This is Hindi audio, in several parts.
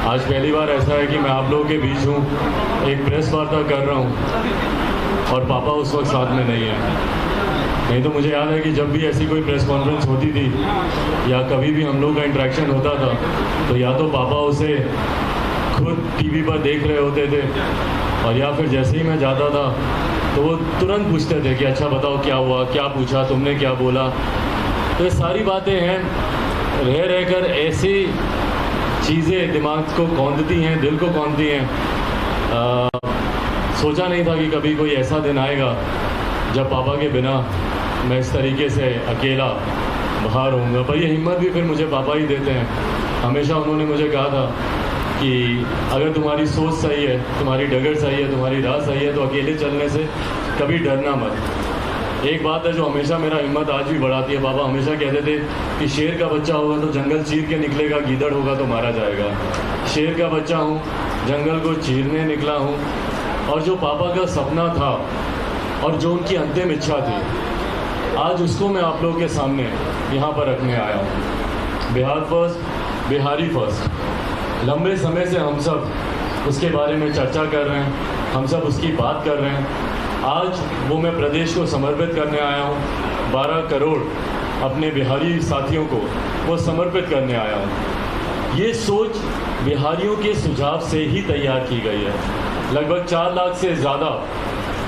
आज पहली बार ऐसा है कि मैं आप लोगों के बीच हूँ, एक प्रेस वार्ता कर रहा हूँ और पापा उस वक्त साथ में नहीं है। नहीं तो मुझे याद है कि जब भी ऐसी कोई प्रेस कॉन्फ्रेंस होती थी या कभी भी हम लोग का इंटरेक्शन होता था तो या तो पापा उसे खुद टीवी पर देख रहे होते थे और या फिर जैसे ही मैं जाता था तो वो तुरंत पूछते थे कि अच्छा बताओ क्या हुआ, क्या पूछा, तुमने क्या बोला। तो ये सारी बातें हैं, रह रह कर ऐसी चीज़ें दिमाग को कौंधती हैं, दिल को कौंधती हैं। सोचा नहीं था कि कभी कोई ऐसा दिन आएगा जब पापा के बिना मैं इस तरीके से अकेला बाहर होऊंगा। पर ये हिम्मत भी फिर मुझे पापा ही देते हैं। हमेशा उन्होंने मुझे कहा था कि अगर तुम्हारी सोच सही है, तुम्हारी डगर सही है, तुम्हारी राह सही है तो अकेले चलने से कभी डरना मत। एक बात है जो हमेशा मेरा हिम्मत आज भी बढ़ाती है, पापा हमेशा कहते थे कि शेर का बच्चा होगा तो जंगल चीर के निकलेगा, गीदड़ होगा तो मारा जाएगा। शेर का बच्चा हूँ, जंगल को चीरने निकला हूँ। और जो पापा का सपना था और जो उनकी अंतिम इच्छा थी, आज उसको मैं आप लोगों के सामने यहाँ पर रखने आया हूँ। Bihar first, Bihari first. लंबे समय से हम सब उसके बारे में चर्चा कर रहे हैं, हम सब उसकी बात कर रहे हैं। आज वो मैं प्रदेश को समर्पित करने आया हूँ। 12 करोड़ अपने बिहारी साथियों को वो समर्पित करने आया हूँ। ये सोच बिहारियों के सुझाव से ही तैयार की गई है। लगभग 4 लाख से ज़्यादा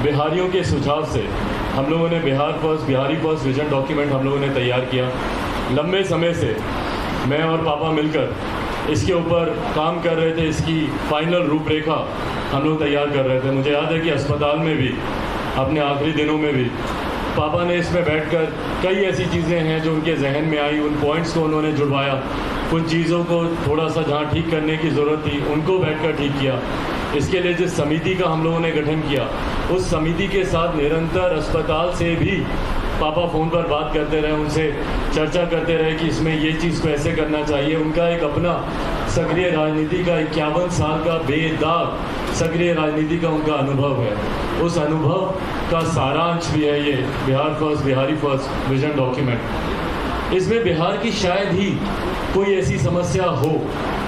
बिहारियों के सुझाव से हम लोगों ने Bihar first, Bihari first vision document हम लोगों ने तैयार किया। लंबे समय से मैं और पापा मिलकर इसके ऊपर काम कर रहे थे। इसकी फाइनल रूपरेखा हम लोग तैयार कर रहे थे। मुझे याद है कि अस्पताल में भी, अपने आखिरी दिनों में भी पापा ने इसमें बैठकर कई ऐसी चीज़ें हैं जो उनके जहन में आई, उन पॉइंट्स को उन्होंने जुड़वाया। कुछ चीज़ों को थोड़ा सा जहाँ ठीक करने की ज़रूरत थी उनको बैठकर ठीक किया। इसके लिए जिस समिति का हम लोगों ने गठन किया, उस समिति के साथ निरंतर अस्पताल से भी पापा फ़ोन पर बात करते रहे, उनसे चर्चा करते रहे कि इसमें ये चीज़ को ऐसे करना चाहिए। उनका एक अपना सक्रिय राजनीति का 51 साल का बेदाग सक्रिय राजनीति का उनका अनुभव है। उस अनुभव का सारांश भी है ये Bihar first, Bihari first vision document. इसमें बिहार की शायद ही कोई ऐसी समस्या हो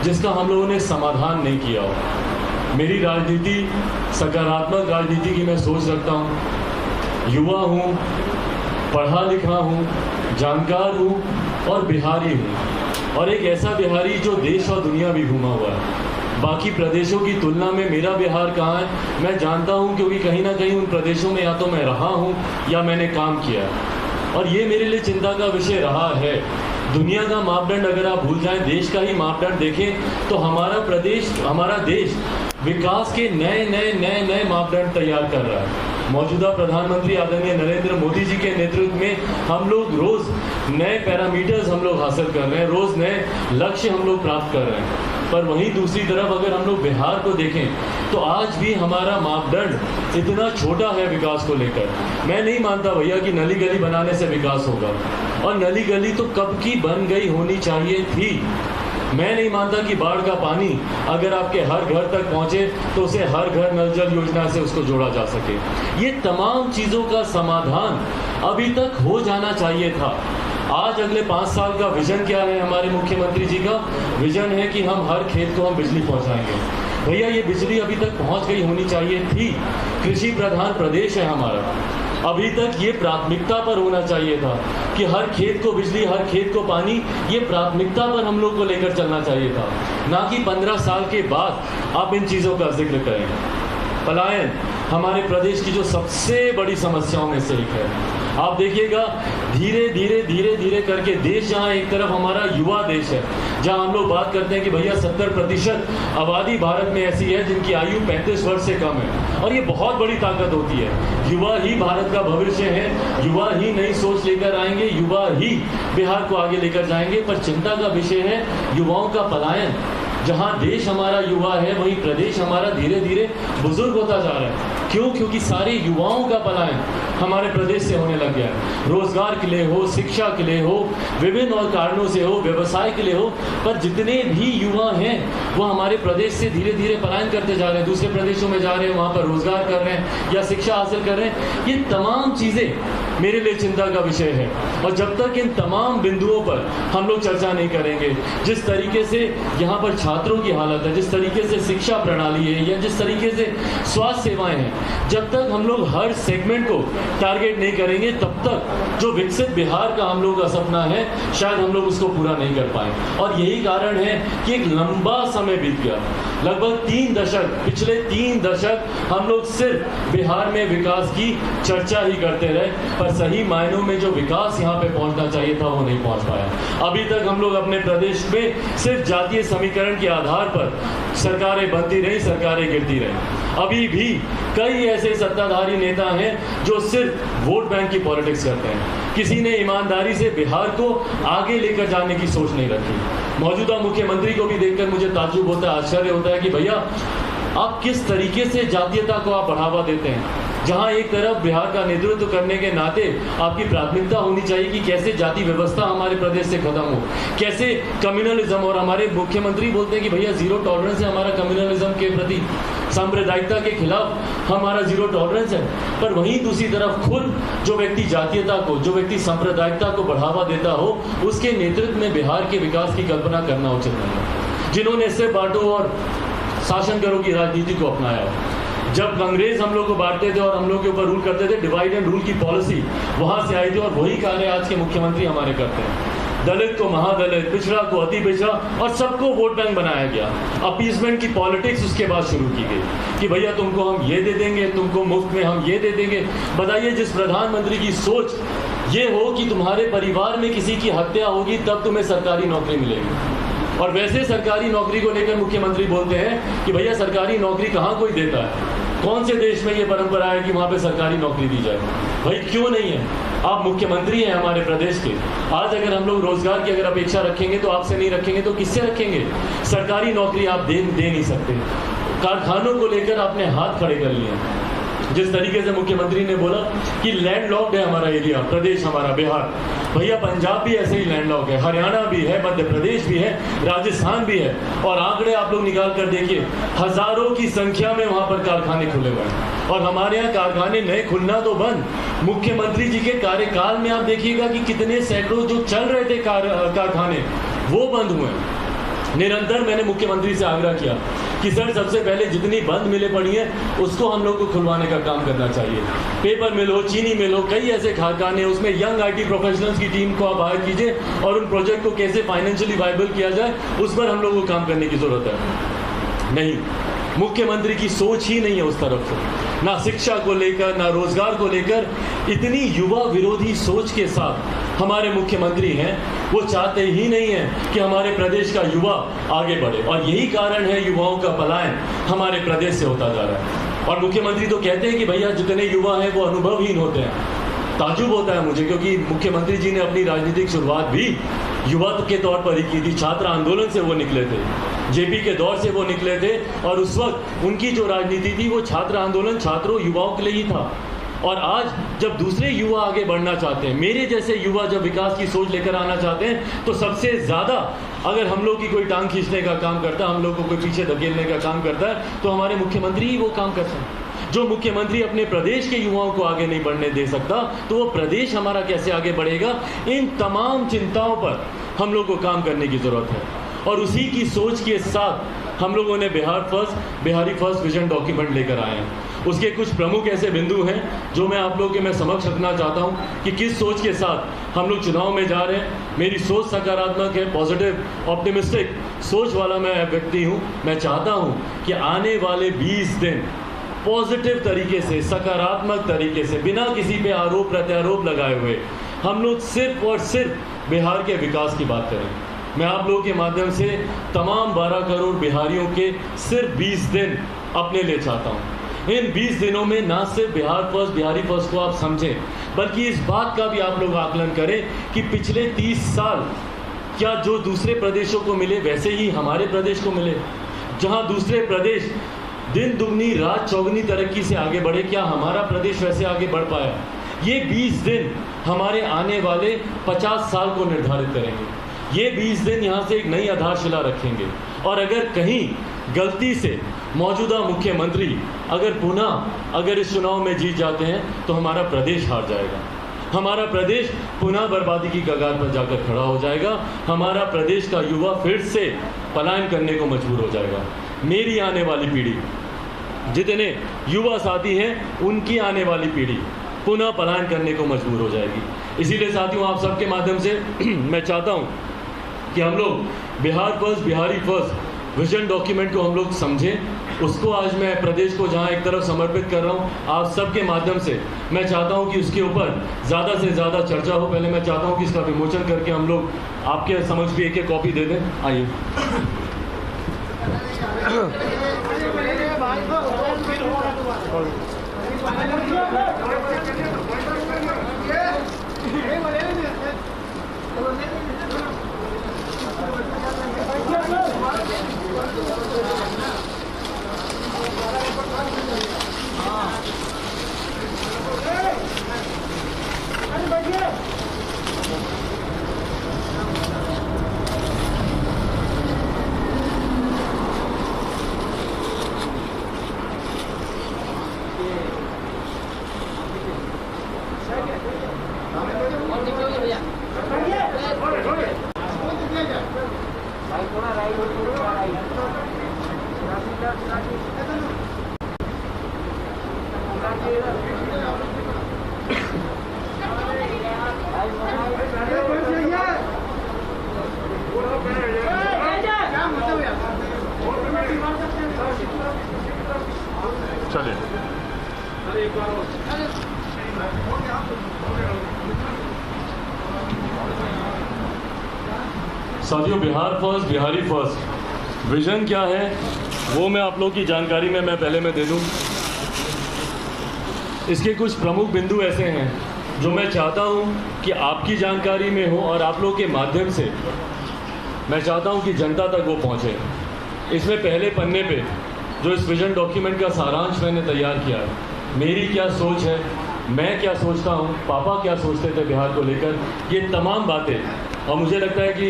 जिसका हम लोगों ने समाधान नहीं किया हो। मेरी राजनीति सकारात्मक राजनीति की मैं सोच रखता हूँ। युवा हूँ, पढ़ा लिखा हूँ, जानकार हूँ और बिहारी हूँ। और एक ऐसा बिहारी जो देश और दुनिया भी घूमा हुआ है। बाकी प्रदेशों की तुलना में मेरा बिहार कहाँ है मैं जानता हूँ, क्योंकि कहीं ना कहीं उन प्रदेशों में या तो मैं रहा हूँ या मैंने काम किया है। और ये मेरे लिए चिंता का विषय रहा है। दुनिया का मापदंड अगर आप भूल जाएं, देश का ही मापदंड देखें तो हमारा प्रदेश, हमारा देश विकास के नए मापदंड तैयार कर रहा है। मौजूदा प्रधानमंत्री आदरणीय नरेंद्र मोदी जी के नेतृत्व में हम लोग रोज़ नए पैरामीटर्स हम लोग हासिल कर रहे हैं, रोज़ नए लक्ष्य हम लोग प्राप्त कर रहे हैं। पर वहीं दूसरी तरफ अगर हम लोग बिहार को देखें तो आज भी हमारा मापदंड इतना छोटा है विकास को लेकर। मैं नहीं मानता भैया कि नली गली बनाने से विकास होगा, और नली गली तो कब की बन गई होनी चाहिए थी। मैं नहीं मानता कि बाढ़ का पानी अगर आपके हर घर तक पहुंचे तो उसे हर घर नल जल योजना से उसको जोड़ा जा सके। ये तमाम चीज़ों का समाधान अभी तक हो जाना चाहिए था। आज अगले 5 साल का विजन क्या है हमारे मुख्यमंत्री जी का? विजन है कि हम हर खेत को हम बिजली पहुंचाएंगे। भैया ये बिजली अभी तक पहुंच गई होनी चाहिए थी। कृषि प्रधान प्रदेश है हमारा, अभी तक ये प्राथमिकता पर होना चाहिए था कि हर खेत को बिजली, हर खेत को पानी, ये प्राथमिकता पर हम लोग को लेकर चलना चाहिए था, ना कि 15 साल के बाद आप इन चीज़ों का जिक्र करें। पलायन हमारे प्रदेश की जो सबसे बड़ी समस्याओं में से एक है। आप देखिएगा धीरे करके देश, जहाँ एक तरफ हमारा युवा देश है, जहाँ हम लोग बात करते हैं कि भैया 70% आबादी भारत में ऐसी है जिनकी आयु 35 वर्ष से कम है, और ये बहुत बड़ी ताकत होती है। युवा ही भारत का भविष्य है, युवा ही नई सोच लेकर आएंगे, युवा ही बिहार को आगे लेकर जाएंगे। पर चिंता का विषय है युवाओं का पलायन। जहाँ देश हमारा युवा है वहीं प्रदेश हमारा धीरे धीरे बुजुर्ग होता जा रहा है। क्यों? क्योंकि सारे युवाओं का पलायन हमारे प्रदेश से होने लग गया है। रोजगार के लिए हो, शिक्षा के लिए हो, विभिन्न और कारणों से हो, व्यवसाय के लिए हो, पर जितने भी युवा हैं वो हमारे प्रदेश से धीरे धीरे पलायन करते जा रहे हैं, दूसरे प्रदेशों में जा रहे हैं, वहाँ पर रोजगार कर रहे हैं या शिक्षा हासिल कर रहे हैं। ये तमाम चीज़ें मेरे लिए चिंता का विषय है। और जब तक इन तमाम बिंदुओं पर हम लोग चर्चा नहीं करेंगे, जिस तरीके से यहाँ पर छात्रों की हालत है, जिस तरीके से शिक्षा प्रणाली है या जिस तरीके से स्वास्थ्य सेवाएं हैं, जब तक हम लोग हर सेगमेंट को टारगेट नहीं करेंगे तब तक जो विकसित बिहार का हम लोग का सपना है शायद हम लोग उसको पूरा नहीं कर पाए। और यही कारण है कि एक लंबा समय बीत गया, लगभग 3 दशक, पिछले 3 दशक हम लोग सिर्फ बिहार में विकास की चर्चा ही करते रहे, पर सही मायनों में जो विकास यहाँ पे पहुंचना चाहिए था वो नहीं पहुंच पाया। अभी तक हम लोग अपने प्रदेश में सिर्फ जातीय समीकरण के आधार पर सरकारें बनती रही, सरकारें गिरती रही। अभी भी कई ऐसे सत्ताधारी नेता हैं जो सिर्फ वोट बैंक की पॉलिटिक्स करते हैं। किसी ने ईमानदारी से बिहार को आगे लेकर जाने की सोच नहीं रखी। मौजूदा मुख्यमंत्री को भी देखकर मुझे ताज्जुब होता है, आश्चर्य होता है कि भैया आप किस तरीके से जातीयता को आप बढ़ावा देते हैं, जहां एक तरफ बिहार का नेतृत्व करने के नाते आपकी प्राथमिकता होनी चाहिए कि कैसे जाति व्यवस्था हमारे प्रदेश से खत्म हो, कैसे कम्युनलिज्म, और हमारे मुख्यमंत्री बोलते हैं कि भैया जीरो टॉलरेंस है हमारा कम्युनलिज्म के प्रति, सांप्रदायिकता के खिलाफ हमारा जीरो टॉलरेंस है। पर वहीं दूसरी तरफ खुद जो व्यक्ति जातीयता को, जो व्यक्ति सांप्रदायिकता को बढ़ावा देता हो, उसके नेतृत्व में बिहार के विकास की कल्पना करना उचित नहीं है। जिन्होंने सिर्फ बांटो और शासन करो की राजनीति को अपनाया, जब कांग्रेस हम लोग को बांटते थे और हम लोग के ऊपर रूल करते थे, डिवाइड एंड रूल की पॉलिसी वहां से आई थी, और वही कार्य आज के मुख्यमंत्री हमारे करते हैं। दलित को महादलित, पिछड़ा को अति पिछड़ा, और सबको वोट बैंक बनाया गया। अपीसमेंट की पॉलिटिक्स उसके बाद शुरू की गई कि भैया तुमको हम ये दे देंगे, तुमको मुफ्त में हम ये दे देंगे। बताइए, जिस प्रधानमंत्री की सोच ये हो कि तुम्हारे परिवार में किसी की हत्या होगी तब तुम्हें सरकारी नौकरी मिलेगी, और वैसे सरकारी नौकरी को लेकर मुख्यमंत्री बोलते हैं कि भैया सरकारी नौकरी कहाँ कोई देता है, कौन से देश में ये परंपरा है कि वहाँ पे सरकारी नौकरी दी जाए? भाई क्यों नहीं है? आप मुख्यमंत्री हैं हमारे प्रदेश के। आज अगर हम लोग रोजगार की अगर अपेक्षा रखेंगे तो आपसे नहीं रखेंगे तो किससे रखेंगे? सरकारी नौकरी आप दे नहीं सकते। कारखानों को लेकर आपने हाथ खड़े कर लिए। जिस तरीके से मुख्यमंत्री ने बोला कि लैंडलॉक्ड है हमारा एरिया, प्रदेश हमारा बिहार, भैया पंजाब भी ऐसे ही लैंडलॉक है, हरियाणा भी है, मध्य प्रदेश भी है, राजस्थान भी है, और आंकड़े आप लोग निकाल कर देखिए, हजारों की संख्या में वहां पर कारखाने खुले हुए हैं। और हमारे यहाँ कारखाने नए खुलना तो बंद, मुख्यमंत्री जी के कार्यकाल में आप देखिएगा कि कितने सैकड़ों जो चल रहे थे कारखाने वो बंद हुए। निरंतर मैंने मुख्यमंत्री से आग्रह किया कि सर सबसे पहले जितनी बंद मिलें पड़ी हैं उसको हम लोग को खुलवाने का काम करना चाहिए। पेपर मिल हो, चीनी मिल हो, कई ऐसे कारखाने, उसमें यंग आईटी प्रोफेशनल्स की टीम को आप हायर कीजिए और उन प्रोजेक्ट को कैसे फाइनेंशियली वायबल किया जाए उस पर हम लोग को काम करने की जरूरत है। नहीं, मुख्यमंत्री की सोच ही नहीं है उस तरफ से, ना शिक्षा को लेकर ना रोजगार को लेकर। इतनी युवा विरोधी सोच के साथ हमारे मुख्यमंत्री हैं, वो चाहते ही नहीं है कि हमारे प्रदेश का युवा आगे बढ़े, और यही कारण है युवाओं का पलायन हमारे प्रदेश से होता जा रहा है। और मुख्यमंत्री तो कहते हैं कि भैया जितने युवा हैं वो अनुभवहीन होते हैं। ताज्जुब होता है मुझे, क्योंकि मुख्यमंत्री जी ने अपनी राजनीतिक शुरुआत भी युवा के तौर पर ही की थी। छात्र आंदोलन से वो निकले थे, जेपी के दौर से वो निकले थे, और उस वक्त उनकी जो राजनीति थी वो छात्र आंदोलन छात्रों युवाओं के लिए ही था। और आज जब दूसरे युवा आगे बढ़ना चाहते हैं, मेरे जैसे युवा जब विकास की सोच लेकर आना चाहते हैं, तो सबसे ज़्यादा अगर हम लोग की कोई टांग खींचने का काम करता है, हम लोग को कोई पीछे धकेलने का काम करता है, तो हमारे मुख्यमंत्री ही वो काम करते हैं। जो मुख्यमंत्री अपने प्रदेश के युवाओं को आगे नहीं बढ़ने दे सकता, तो वो प्रदेश हमारा कैसे आगे बढ़ेगा? इन तमाम चिंताओं पर हम लोग को काम करने की ज़रूरत है। और उसी की सोच के साथ हम लोगों ने बिहारी फर्स्ट विजन डॉक्यूमेंट लेकर आए हैं। उसके कुछ प्रमुख ऐसे बिंदु हैं जो मैं आप लोगों के मैं समक्ष रखना चाहता हूं कि किस सोच के साथ हम लोग चुनाव में जा रहे हैं। मेरी सोच सकारात्मक है, पॉजिटिव, ऑप्टिमिस्टिक सोच वाला मैं व्यक्ति हूं। मैं चाहता हूं कि आने वाले 20 दिन पॉजिटिव तरीके से, सकारात्मक तरीके से, बिना किसी पे आरोप प्रत्यारोप लगाए हुए हम लोग सिर्फ और सिर्फ बिहार के विकास की बात करें। मैं आप लोगों के माध्यम से तमाम 12 करोड़ बिहारियों के सिर्फ 20 दिन अपने लिए चाहता हूं। इन 20 दिनों में ना सिर्फ बिहारी फर्स्ट को आप समझें, बल्कि इस बात का भी आप लोग आकलन करें कि पिछले 30 साल क्या जो दूसरे प्रदेशों को मिले वैसे ही हमारे प्रदेश को मिले? जहां दूसरे प्रदेश दिन दुगनी रात चौगनी तरक्की से आगे बढ़े, क्या हमारा प्रदेश वैसे आगे बढ़ पाया? ये 20 दिन हमारे आने वाले 50 साल को निर्धारित करेंगे। ये 20 दिन यहाँ से एक नई आधारशिला रखेंगे। और अगर कहीं गलती से मौजूदा मुख्यमंत्री अगर इस चुनाव में जीत जाते हैं तो हमारा प्रदेश हार जाएगा, हमारा प्रदेश पुनः बर्बादी की कगार पर जाकर खड़ा हो जाएगा। हमारा प्रदेश का युवा फिर से पलायन करने को मजबूर हो जाएगा। मेरी आने वाली पीढ़ी, जितने युवा साथी हैं, उनकी आने वाली पीढ़ी पुनः पलायन करने को मजबूर हो जाएगी। इसीलिए साथियों, आप सबके माध्यम से मैं चाहता हूं कि हम लोग Bihar first, Bihari first vision document को हम लोग समझें। उसको आज मैं प्रदेश को जहां एक तरफ समर्पित कर रहा हूं, आप सबके माध्यम से मैं चाहता हूं कि उसके ऊपर ज़्यादा से ज़्यादा चर्चा हो। पहले मैं चाहता हूं कि इसका विमोचन करके हम लोग आपके समक्ष भी एक एक कॉपी दे दें। आइए। चलिए। साथियों, Bihar first, Bihari first vision क्या है वो मैं आप लोगों की जानकारी में मैं पहले दे दूं। इसके कुछ प्रमुख बिंदु ऐसे हैं जो मैं चाहता हूं कि आपकी जानकारी में हो और आप लोगों के माध्यम से मैं चाहता हूं कि जनता तक वो पहुंचे। इसमें पहले पन्ने पे जो इस विजन डॉक्यूमेंट का सारांश मैंने तैयार किया है, मेरी क्या सोच है, मैं क्या सोचता हूँ, पापा क्या सोचते थे बिहार को लेकर, ये तमाम बातें। और मुझे लगता है कि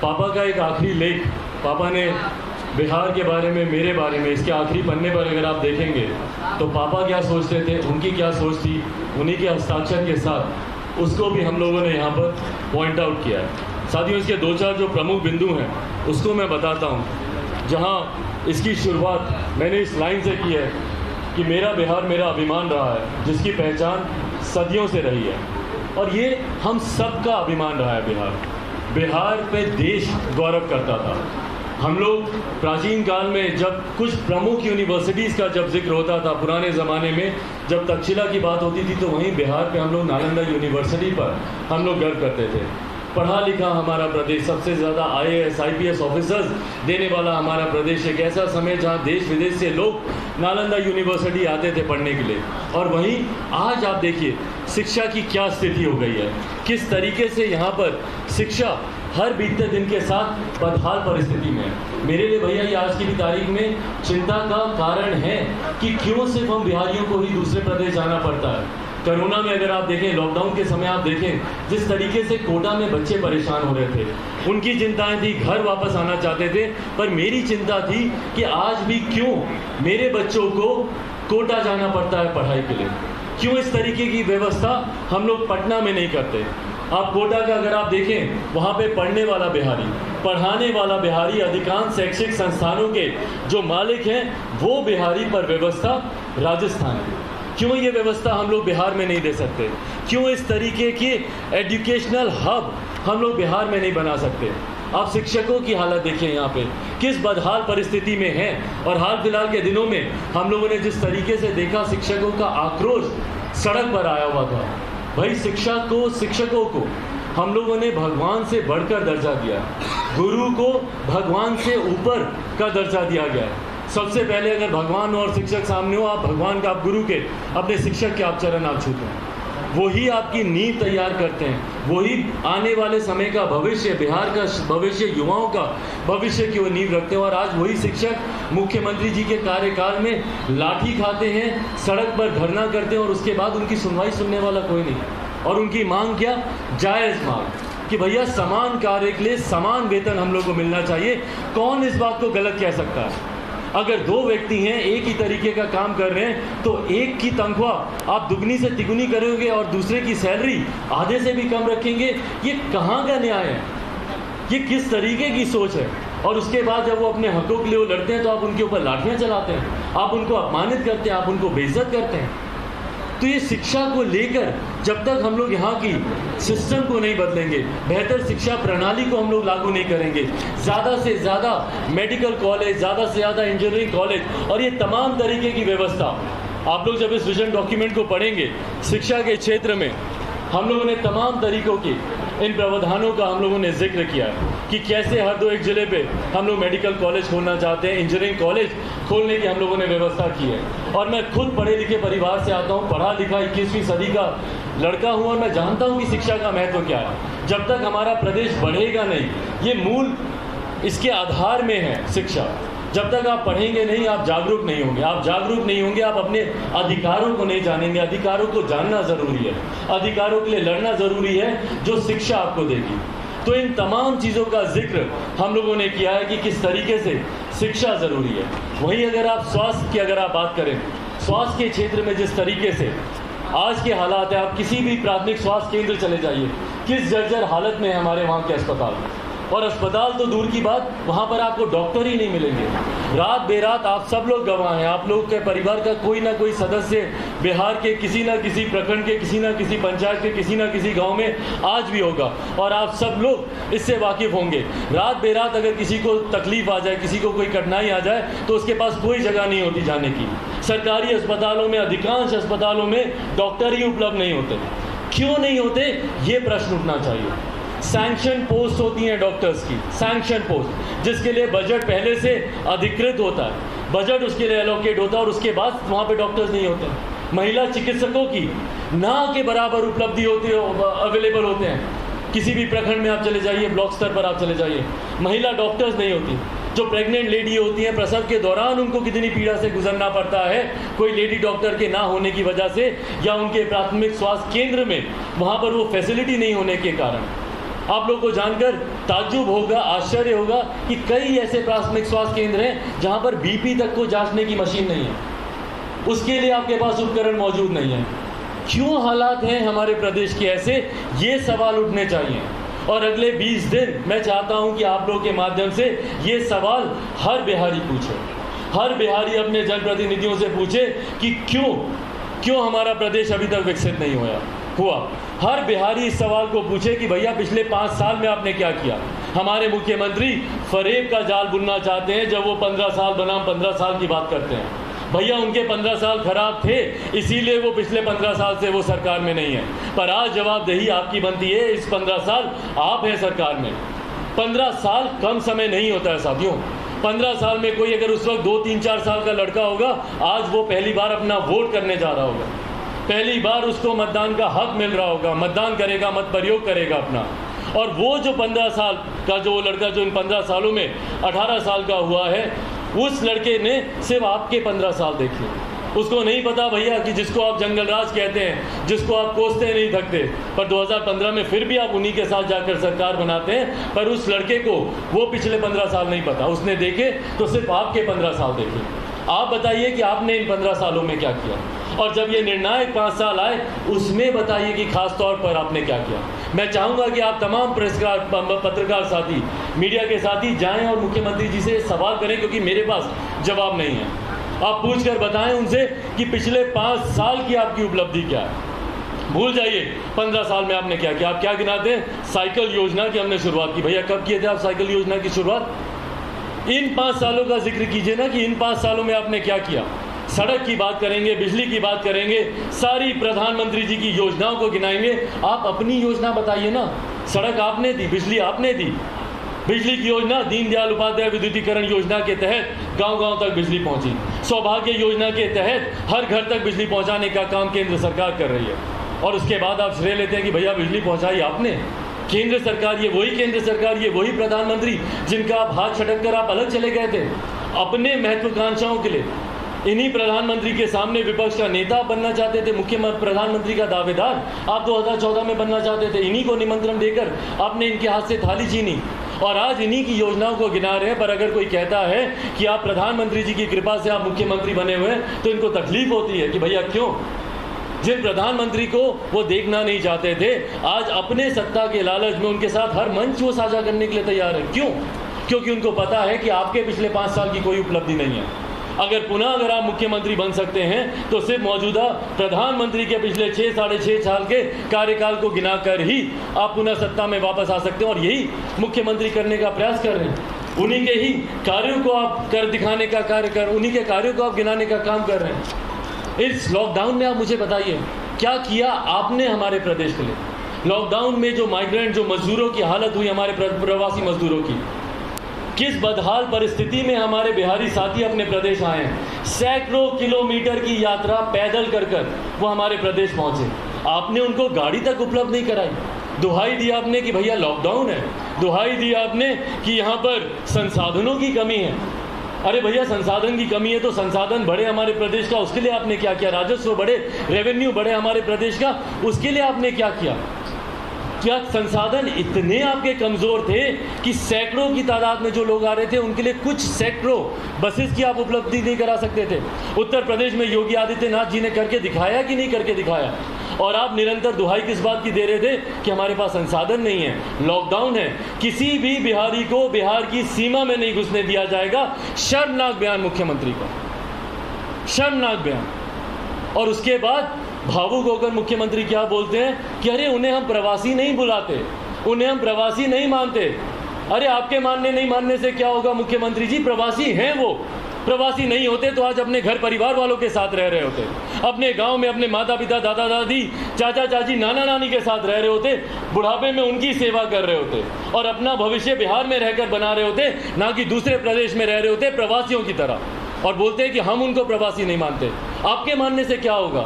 पापा का एक आखिरी लेख पापा ने बिहार के बारे में, मेरे बारे में, इसके आखिरी पन्ने पर अगर आप देखेंगे तो पापा क्या सोचते थे, उनकी क्या सोच थी, उन्हीं के हस्ताक्षर के साथ उसको भी हम लोगों ने यहाँ पर पॉइंट आउट किया है। साथियों, इसके दो चार जो प्रमुख बिंदु हैं उसको मैं बताता हूँ। जहाँ इसकी शुरुआत मैंने इस लाइन से की है कि मेरा बिहार मेरा अभिमान रहा है, जिसकी पहचान सदियों से रही है, और ये हम सब का अभिमान रहा है। बिहार पे देश गौरव करता था। हम लोग प्राचीन काल में जब कुछ प्रमुख यूनिवर्सिटीज़ का जब जिक्र होता था, पुराने ज़माने में जब तक्षशिला की बात होती थी, तो वहीं बिहार पे हम लोग नालंदा यूनिवर्सिटी पर हम लोग गर्व करते थे। पढ़ा लिखा हमारा प्रदेश, सबसे ज़्यादा IAS IPS ऑफिसर्स देने वाला हमारा प्रदेश, एक ऐसा समय जहाँ देश विदेश से लोग नालंदा यूनिवर्सिटी आते थे पढ़ने के लिए। और वहीं आज आप देखिए शिक्षा की क्या स्थिति हो गई है, किस तरीके से यहाँ पर शिक्षा हर बीतते दिन के साथ बदहाल परिस्थिति में है। मेरे लिए भैया ये आज की भी तारीख में चिंता का कारण है कि क्यों सिर्फ हम बिहारियों को ही दूसरे प्रदेश जाना पड़ता है। कोरोना में अगर आप देखें, लॉकडाउन के समय आप देखें जिस तरीके से कोटा में बच्चे परेशान हो रहे थे, उनकी चिंताएं थी, घर वापस आना चाहते थे, पर मेरी चिंता थी कि आज भी क्यों मेरे बच्चों को कोटा जाना पड़ता है पढ़ाई के लिए, क्यों इस तरीके की व्यवस्था हम लोग पटना में नहीं करते। आप कोटा का अगर आप देखें, वहाँ पे पढ़ने वाला बिहारी, पढ़ाने वाला बिहारी, अधिकांश शैक्षिक संस्थानों के जो मालिक हैं वो बिहारी, पर व्यवस्था राजस्थान है। क्यों ये व्यवस्था हम लोग बिहार में नहीं दे सकते? क्यों इस तरीके की एजुकेशनल हब हम लोग बिहार में नहीं बना सकते? आप शिक्षकों की हालत देखिए यहाँ पे किस बदहाल परिस्थिति में है। और हाल फिलहाल के दिनों में हम लोगों ने जिस तरीके से देखा, शिक्षकों का आक्रोश सड़क पर आया हुआ था। भाई शिक्षकों को हम लोगों ने भगवान से बढ़कर दर्जा दिया, गुरु को भगवान से ऊपर का दर्जा दिया गया है। सबसे पहले अगर भगवान और शिक्षक सामने हो, आप भगवान का, आप गुरु के, अपने शिक्षक के आप चरण आप छूते हैं। वही आपकी नींव तैयार करते हैं, वही आने वाले समय का भविष्य, बिहार का भविष्य, युवाओं का भविष्य की वो नींव रखते हैं। और आज वही शिक्षक मुख्यमंत्री जी के कार्यकाल में लाठी खाते हैं, सड़क पर धरना करते हैं, और उसके बाद उनकी सुनवाई सुनने वाला कोई नहीं। और उनकी मांग क्या? जायज़ मांग कि भैया समान कार्य के लिए समान वेतन हम लोग को मिलना चाहिए। कौन इस बात को गलत कह सकता है? अगर दो व्यक्ति हैं, एक ही तरीके का काम कर रहे हैं, तो एक की तनख्वाह आप दुगनी से तिगुनी करोगे और दूसरे की सैलरी आधे से भी कम रखेंगे। ये कहाँ का न्याय है? ये किस तरीके की सोच है? और उसके बाद जब वो अपने हकों के लिए वो लड़ते हैं तो आप उनके ऊपर लाठियाँ चलाते हैं, आप उनको अपमानित करते हैं, आप उनको बेइज्जत करते हैं। तो ये शिक्षा को लेकर जब तक हम लोग यहाँ की सिस्टम को नहीं बदलेंगे, बेहतर शिक्षा प्रणाली को हम लोग लागू नहीं करेंगे, ज़्यादा से ज़्यादा मेडिकल कॉलेज, ज़्यादा से ज़्यादा इंजीनियरिंग कॉलेज और ये तमाम तरीके की व्यवस्था, आप लोग जब इस विजन डॉक्यूमेंट को पढ़ेंगे, शिक्षा के क्षेत्र में हम लोगों ने तमाम तरीकों की इन प्रावधानों का हम लोगों ने जिक्र किया है कि कैसे हर 2-1 जिले पे हम लोग मेडिकल कॉलेज खोलना चाहते हैं, इंजीनियरिंग कॉलेज खोलने की हम लोगों ने व्यवस्था की है। और मैं खुद पढ़े लिखे परिवार से आता हूँ, पढ़ा लिखा 21वीं सदी का लड़का हूँ और मैं जानता हूँ कि शिक्षा का महत्व क्या है। जब तक हमारा प्रदेश बढ़ेगा नहीं, ये मूल इसके आधार में है शिक्षा। जब तक आप पढ़ेंगे नहीं, आप जागरूक नहीं होंगे, आप जागरूक नहीं होंगे, आप अपने अधिकारों को नहीं जानेंगे। अधिकारों को जानना ज़रूरी है, अधिकारों के लिए लड़ना ज़रूरी है, जो शिक्षा आपको देगी। तो इन तमाम चीज़ों का जिक्र हम लोगों ने किया है कि किस तरीके से शिक्षा ज़रूरी है। वहीं अगर आप स्वास्थ्य की अगर आप बात करें, स्वास्थ्य के क्षेत्र में जिस तरीके से आज के हालात है, आप किसी भी प्राथमिक स्वास्थ्य केंद्र चले जाइए, किस जर्जर हालत में है हमारे वहाँ के अस्पताल। और अस्पताल तो दूर की बात, वहाँ पर आपको डॉक्टर ही नहीं मिलेंगे। रात बेरात आप सब लोग गवाह हैं, आप लोग के परिवार का कोई ना कोई सदस्य बिहार के किसी ना किसी प्रखंड के, किसी ना किसी पंचायत के, किसी ना किसी गांव में आज भी होगा और आप सब लोग इससे वाकिफ़ होंगे। रात बेरात अगर किसी को तकलीफ आ जाए, किसी को कोई कठिनाई आ जाए, तो उसके पास कोई जगह नहीं होती जाने की। सरकारी अस्पतालों में, अधिकांश अस्पतालों में डॉक्टर ही उपलब्ध नहीं होते। क्यों नहीं होते, ये प्रश्न उठना चाहिए। सैंक्शन पोस्ट होती हैं डॉक्टर्स की, सैंक्शन पोस्ट, जिसके लिए बजट पहले से अधिकृत होता है, बजट उसके लिए एलोकेट होता है और उसके बाद वहाँ पे डॉक्टर्स नहीं होते। महिला चिकित्सकों की ना के बराबर उपलब्धि होती है, अवेलेबल होते हैं। किसी भी प्रखंड में आप चले जाइए, ब्लॉक स्तर पर आप चले जाइए, महिला डॉक्टर्स नहीं होती। जो प्रेग्नेंट लेडी होती हैं, प्रसव के दौरान उनको कितनी पीड़ा से गुजरना पड़ता है, कोई लेडी डॉक्टर के ना होने की वजह से या उनके प्राथमिक स्वास्थ्य केंद्र में वहाँ पर वो फैसिलिटी नहीं होने के कारण। आप लोगों को जानकर ताज्जुब होगा, आश्चर्य होगा कि कई ऐसे प्राथमिक स्वास्थ्य केंद्र हैं जहां पर बीपी तक को जांचने की मशीन नहीं है, उसके लिए आपके पास उपकरण मौजूद नहीं है। क्यों हालात हैं हमारे प्रदेश के ऐसे, ये सवाल उठने चाहिए। और अगले 20 दिन मैं चाहता हूं कि आप लोगों के माध्यम से ये सवाल हर बिहारी पूछे, हर बिहारी अपने जनप्रतिनिधियों से पूछे कि क्यों हमारा प्रदेश अभी तक विकसित नहीं हुआ। हर बिहारी इस सवाल को पूछे कि भैया पिछले 5 साल में आपने क्या किया। हमारे मुख्यमंत्री फरेब का जाल बुनना चाहते हैं, जब वो 15 साल बनाम 15 साल की बात करते हैं। भैया उनके 15 साल खराब थे, इसीलिए वो पिछले 15 साल से वो सरकार में नहीं है। पर आज जवाबदेही आपकी बनती है, इस 15 साल आप हैं सरकार में। 15 साल कम समय नहीं होता है साथियों। 15 साल में कोई अगर उस वक्त 2, 3, 4 साल का लड़का होगा, आज वो पहली बार अपना वोट करने जा रहा होगा, पहली बार उसको मतदान का हक मिल रहा होगा, मतदान करेगा, मत प्रयोग करेगा अपना। और वो जो 15 साल का जो लड़का जो इन 15 सालों में 18 साल का हुआ है, उस लड़के ने सिर्फ आपके 15 साल देखे। उसको नहीं पता भैया कि जिसको आप जंगल राज कहते हैं, जिसको आप कोसते नहीं थकते, पर 2015 में फिर भी आप उन्हीं के साथ जाकर सरकार बनाते हैं। पर उस लड़के को वो पिछले 15 साल नहीं पता, उसने देखे तो सिर्फ आपके 15 साल देखे। आप बताइए कि आपने इन 15 सालों में क्या किया, और जब ये निर्णायक 5 साल आए उसमें बताइए कि खास तौर पर आपने क्या किया। मैं चाहूँगा कि आप तमाम पत्रकार साथी, मीडिया के साथी जाएं और मुख्यमंत्री जी से सवाल करें, क्योंकि मेरे पास जवाब नहीं है। आप पूछ कर बताएं उनसे कि पिछले 5 साल की आपकी उपलब्धि क्या है। भूल जाइए 15 साल में आपने क्या किया। आप क्या गिनाते हैं? साइकिल योजना की हमने शुरुआत की। भैया कब किए थे आप साइकिल योजना की शुरुआत? इन 5 सालों का जिक्र कीजिए ना कि इन 5 सालों में आपने क्या किया। सड़क की बात करेंगे, बिजली की बात करेंगे, सारी प्रधानमंत्री जी की योजनाओं को गिनाएंगे। आप अपनी योजना बताइए ना। सड़क आपने दी, बिजली आपने दी। बिजली की योजना दीनदयाल उपाध्याय विद्युतीकरण योजना के तहत गांव-गांव तक बिजली पहुंची। सौभाग्य योजना के तहत हर घर तक बिजली पहुंचाने का काम केंद्र सरकार कर रही है। और उसके बाद आप श्रेय लेते हैं कि भैया बिजली पहुंचाई आपने। केंद्र सरकार, ये वही केंद्र सरकार, ये वही प्रधानमंत्री जिनका आप हाथ छटक कर आप अलग चले गए थे अपने महत्वाकांक्षाओं के लिए। इन्हीं प्रधानमंत्री के सामने विपक्ष का नेता बनना चाहते थे, मुख्यमंत्री प्रधानमंत्री का दावेदार आप 2014 में बनना चाहते थे। इन्हीं को निमंत्रण देकर आपने इनके हाथ से थाली छीनी और आज इन्हीं की योजनाओं को गिना रहे हैं। पर अगर कोई कहता है कि आप प्रधानमंत्री जी की कृपा से आप मुख्यमंत्री बने हुए हैं, तो इनको तकलीफ होती है कि भैया क्यों। जिन प्रधानमंत्री को वो देखना नहीं चाहते थे, आज अपने सत्ता के लालच में उनके साथ हर मंच वो साझा करने के लिए तैयार है। क्यों? क्योंकि उनको पता है कि आपके पिछले 5 साल की कोई उपलब्धि नहीं है। अगर आप मुख्यमंत्री बन सकते हैं तो सिर्फ मौजूदा प्रधानमंत्री के पिछले 6 साढ़े 6 साल के कार्यकाल को गिनाकर ही आप पुनः सत्ता में वापस आ सकते हैं, और यही मुख्यमंत्री करने का प्रयास कर रहे हैं। उन्हीं के ही कार्यों को आप कर दिखाने का उन्हीं के कार्यों को आप गिनाने का काम कर रहे हैं। इस लॉकडाउन में आप मुझे बताइए क्या किया आपने हमारे प्रदेश के लिए। लॉकडाउन में जो माइग्रेंट, जो मजदूरों की हालत हुई, हमारे प्रवासी मजदूरों की, किस बदहाल परिस्थिति में हमारे बिहारी साथी अपने प्रदेश आए हैं। सैकड़ों किलोमीटर की यात्रा पैदल कर वो हमारे प्रदेश पहुंचे। आपने उनको गाड़ी तक उपलब्ध नहीं कराई। दुहाई दी आपने कि भैया लॉकडाउन है, दुहाई दी आपने कि यहाँ पर संसाधनों की कमी है। अरे भैया संसाधन की कमी है तो संसाधन बढ़े हमारे प्रदेश का, उसके लिए आपने क्या किया। राजस्व बढ़े, रेवेन्यू बढ़े हमारे प्रदेश का, उसके लिए आपने क्या किया। क्या संसाधन इतने आपके कमज़ोर थे कि सैकड़ों की तादाद में जो लोग आ रहे थे उनके लिए कुछ सैकड़ों बसेस की आप उपलब्धि नहीं करा सकते थे। उत्तर प्रदेश में योगी आदित्यनाथ जी ने करके दिखाया कि नहीं करके दिखाया। और आप निरंतर दुहाई किस बात की दे रहे थे कि हमारे पास संसाधन नहीं है, लॉकडाउन है, किसी भी बिहारी को बिहार की सीमा में नहीं घुसने दिया जाएगा। शर्मनाक बयान मुख्यमंत्री का, शर्मनाक बयान। और उसके बाद भावुक होकर मुख्यमंत्री क्या बोलते हैं कि अरे उन्हें हम प्रवासी नहीं बुलाते, उन्हें हम प्रवासी नहीं मानते। अरे आपके मानने नहीं मानने से क्या होगा मुख्यमंत्री जी, प्रवासी हैं वो। प्रवासी नहीं होते तो आज अपने घर परिवार वालों के साथ रह रहे होते, अपने गांव में अपने माता पिता, दादा दादी, चाचा चाची, नाना नानी के साथ रह रहे होते, बुढ़ापे में उनकी सेवा कर रहे होते और अपना भविष्य बिहार में रहकर बना रहे होते, ना कि दूसरे प्रदेश में रह रहे होते प्रवासियों की तरह। और बोलते हैं कि हम उनको प्रवासी नहीं मानते। आपके मानने से क्या होगा,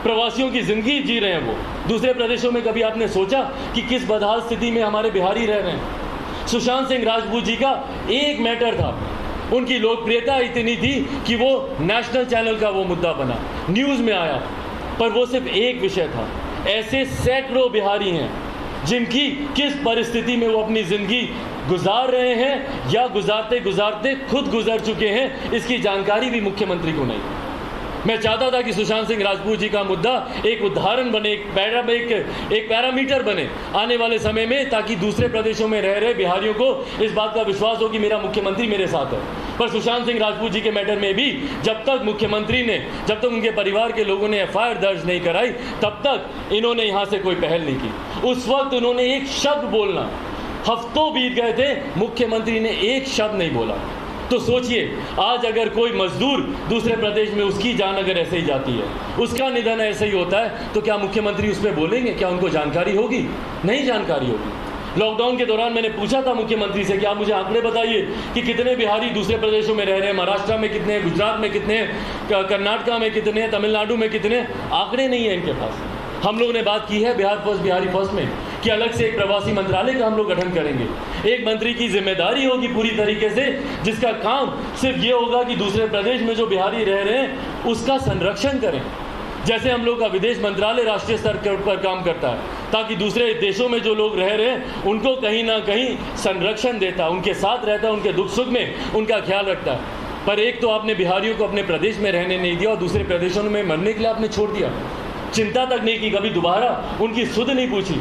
प्रवासियों की जिंदगी जी रहे हैं वो। दूसरे प्रदेशों में कभी आपने सोचा कि किस बदहाल स्थिति में हमारे बिहारी रह रहे हैं। सुशांत सिंह राजपूत जी का एक मैटर था, उनकी लोकप्रियता इतनी थी कि वो नेशनल चैनल का वो मुद्दा बना, न्यूज़ में आया, पर वो सिर्फ एक विषय था। ऐसे सैकड़ों बिहारी हैं जिनकी किस परिस्थिति में वो अपनी ज़िंदगी गुजार रहे हैं या गुजारते गुजारते खुद गुजर चुके हैं, इसकी जानकारी भी मुख्यमंत्री को नहीं। मैं चाहता था कि सुशांत सिंह राजपूत जी का मुद्दा एक उदाहरण बने, एक पैरामीटर बने आने वाले समय में, ताकि दूसरे प्रदेशों में रह रहे बिहारियों को इस बात का विश्वास हो कि मेरा मुख्यमंत्री मेरे साथ है। पर सुशांत सिंह राजपूत जी के मैटर में भी जब तक मुख्यमंत्री ने, जब तक उनके परिवार के लोगों ने FIR दर्ज नहीं कराई, तब तक इन्होंने यहाँ से कोई पहल नहीं की। उस वक्त उन्होंने एक शब्द बोलना, हफ्तों बीत गए थे, मुख्यमंत्री ने एक शब्द नहीं बोला। तो सोचिए, आज अगर कोई मजदूर दूसरे प्रदेश में, उसकी जान अगर ऐसे ही जाती है, उसका निधन ऐसे ही होता है, तो क्या मुख्यमंत्री उस पर बोलेंगे? क्या उनको जानकारी होगी? नहीं जानकारी होगी। लॉकडाउन के दौरान मैंने पूछा था मुख्यमंत्री से कि आप मुझे आंकड़े बताइए कि कितने बिहारी दूसरे प्रदेशों में रह रहे हैं, महाराष्ट्र में कितने हैं, गुजरात में कितने हैं, कर्नाटका में कितने हैं, तमिलनाडु में कितने हैं। आंकड़े नहीं है इनके पास। हम लोगों ने बात की है बिहार फर्स्ट, बिहारी फर्स्ट में कि अलग से एक प्रवासी मंत्रालय का हम लोग गठन करेंगे। एक मंत्री की जिम्मेदारी होगी पूरी तरीके से, जिसका काम सिर्फ ये होगा कि दूसरे प्रदेश में जो बिहारी रह रहे हैं उसका संरक्षण करें। जैसे हम लोग का विदेश मंत्रालय राष्ट्रीय स्तर पर काम करता है, ताकि दूसरे देशों में जो लोग रह रहे हैं उनको कहीं ना कहीं संरक्षण देता है, उनके साथ रहता है, उनके दुख सुख में उनका ख्याल रखता है। पर एक तो आपने बिहारियों को अपने प्रदेश में रहने नहीं दिया और दूसरे प्रदेशों में मरने के लिए आपने छोड़ दिया। चिंता तक नहीं की, कभी दोबारा उनकी सुध नहीं पूछी।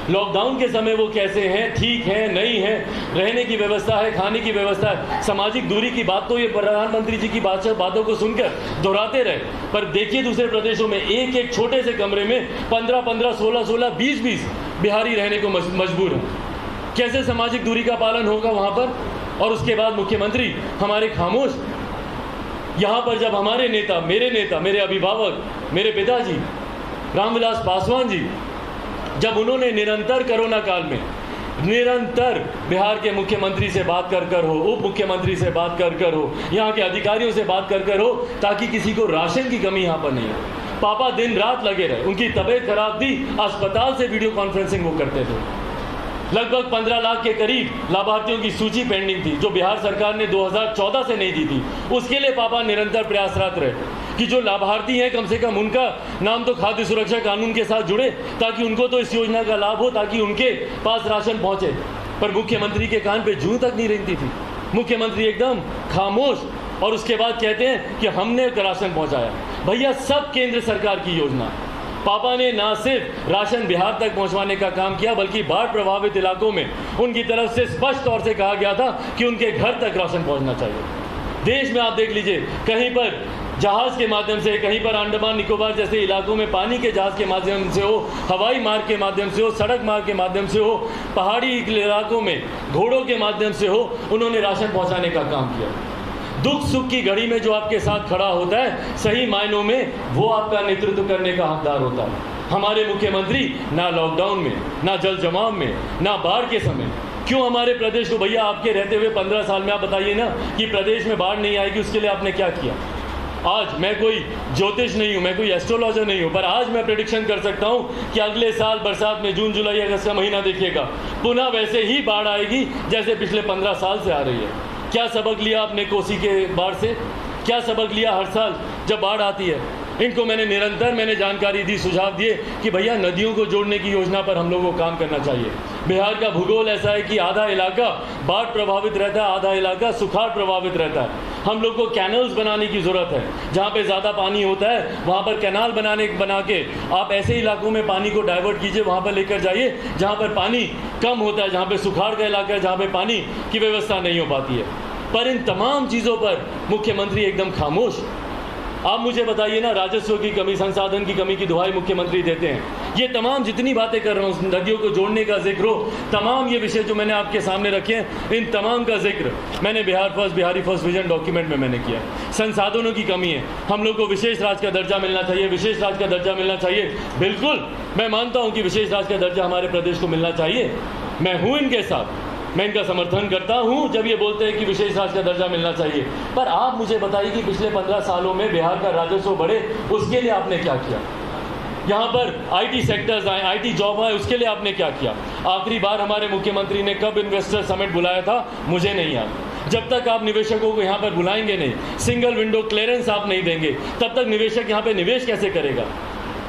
लॉकडाउन के समय वो कैसे हैं, ठीक हैं, नहीं हैं, रहने की व्यवस्था है, खाने की व्यवस्था है, सामाजिक दूरी की बात तो ये प्रधानमंत्री जी की बातों को सुनकर दोहराते रहे। पर देखिए दूसरे प्रदेशों में एक एक छोटे से कमरे में 15-15, 16-16, 20-20 बिहारी रहने को मजबूर हैं। कैसे सामाजिक दूरी का पालन होगा वहाँ पर? और उसके बाद मुख्यमंत्री हमारे खामोश। यहाँ पर जब हमारे नेता, मेरे अभिभावक, मेरे पिताजी रामविलास पासवान जी, जब उन्होंने निरंतर कोरोना काल में निरंतर बिहार के मुख्यमंत्री से बात कर हो, उप मुख्यमंत्री से बात कर हो, यहाँ के अधिकारियों से बात कर हो, ताकि किसी को राशन की कमी यहाँ पर नहीं हो। पापा दिन रात लगे रहे, उनकी तबीयत खराब थी, अस्पताल से वीडियो कॉन्फ्रेंसिंग वो करते थे। लगभग 15 लाख के करीब लाभार्थियों की सूची पेंडिंग थी, जो बिहार सरकार ने 2014 से नहीं दी थी। उसके लिए पापा निरंतर प्रयासरत रहे कि जो लाभार्थी हैं कम से कम उनका नाम तो खाद्य सुरक्षा कानून के साथ जुड़े, ताकि उनको तो इस योजना का लाभ हो, ताकि उनके पास राशन पहुंचे। पर मुख्यमंत्री के कान पे जूं तक नहीं रेंगती थी। मुख्यमंत्री एकदम खामोश, और उसके बाद कहते हैं कि हमने राशन पहुंचाया। भैया सब केंद्र सरकार की योजना, पापा ने ना सिर्फ राशन बिहार तक पहुंचवाने का काम किया, बल्कि बाढ़ प्रभावित इलाकों में उनकी तरफ से स्पष्ट तौर से कहा गया था कि उनके घर तक राशन पहुंचना चाहिए। देश में आप देख लीजिए, कहीं पर जहाज़ के माध्यम से, कहीं पर अंडमान निकोबार जैसे इलाकों में पानी के जहाज़ के माध्यम से हो, हवाई मार्ग के माध्यम से हो, सड़क मार्ग के माध्यम से हो, पहाड़ी इलाकों में घोड़ों के माध्यम से हो, उन्होंने राशन पहुंचाने का काम किया। दुख सुख की घड़ी में जो आपके साथ खड़ा होता है, सही मायनों में वो आपका नेतृत्व करने का हकदार होता है। हमारे मुख्यमंत्री ना लॉकडाउन में, ना जल जमाव में, ना बाढ़ के समय, क्यों हमारे प्रदेश को, भैया आपके रहते हुए 15 साल में आप बताइए ना कि प्रदेश में बाढ़ नहीं आएगी, उसके लिए आपने क्या किया? आज मैं कोई ज्योतिष नहीं हूँ, मैं कोई एस्ट्रोलॉजर नहीं हूँ, पर आज मैं प्रेडिक्शन कर सकता हूँ कि अगले साल बरसात में जून जुलाई अगस्त का महीना देखिएगा, पुनः वैसे ही बाढ़ आएगी जैसे पिछले 15 साल से आ रही है। क्या सबक लिया आपने कोसी के बाढ़ से? क्या सबक लिया हर साल जब बाढ़ आती है? इनको मैंने जानकारी दी, सुझाव दिए कि भैया नदियों को जोड़ने की योजना पर हम लोगों को काम करना चाहिए। बिहार का भूगोल ऐसा है कि आधा इलाका बाढ़ प्रभावित रहता है, आधा इलाका सुखाड़ प्रभावित रहता है। हम लोग को कैनल्स बनाने की ज़रूरत है। जहाँ पे ज़्यादा पानी होता है वहाँ पर कैनाल बना के आप ऐसे इलाकों में पानी को डाइवर्ट कीजिए, वहाँ पर लेकर जाइए जहाँ पर पानी कम होता है, जहाँ पे सुखाड़ का इलाका है, जहाँ पे पानी की व्यवस्था नहीं हो पाती है। पर इन तमाम चीज़ों पर मुख्यमंत्री एकदम खामोश। आप मुझे बताइए ना, राजस्व की कमी, संसाधन की कमी की दुहाई मुख्यमंत्री देते हैं। ये तमाम जितनी बातें कर रहा हूँ, नदियों को जोड़ने का जिक्र हो, तमाम ये विषय जो मैंने आपके सामने रखे हैं, इन तमाम का जिक्र मैंने बिहारी फर्स्ट विजन डॉक्यूमेंट में मैंने किया। संसाधनों की कमी है, हम लोग को विशेष राज्य का दर्जा मिलना चाहिए, विशेष राज्य का दर्जा मिलना चाहिए। बिल्कुल मैं मानता हूँ कि विशेष राज्य का दर्जा हमारे प्रदेश को मिलना चाहिए। मैं हूँ इनके साथ, मैं इनका समर्थन करता हूं जब ये बोलते हैं कि विशेष राज्य का दर्जा मिलना चाहिए। पर आप मुझे बताइए कि पिछले 15 सालों में बिहार का राजस्व बढ़े, उसके लिए आपने क्या किया? यहाँ पर आईटी सेक्टर्स आए, आईटी जॉब आए, उसके लिए आपने क्या किया? आखिरी बार हमारे मुख्यमंत्री ने कब इन्वेस्टर समिट बुलाया था, मुझे नहीं याद। जब तक आप निवेशकों को यहाँ पर बुलाएंगे नहीं, सिंगल विंडो क्लियरेंस आप नहीं देंगे, तब तक निवेशक यहाँ पर निवेश कैसे करेगा?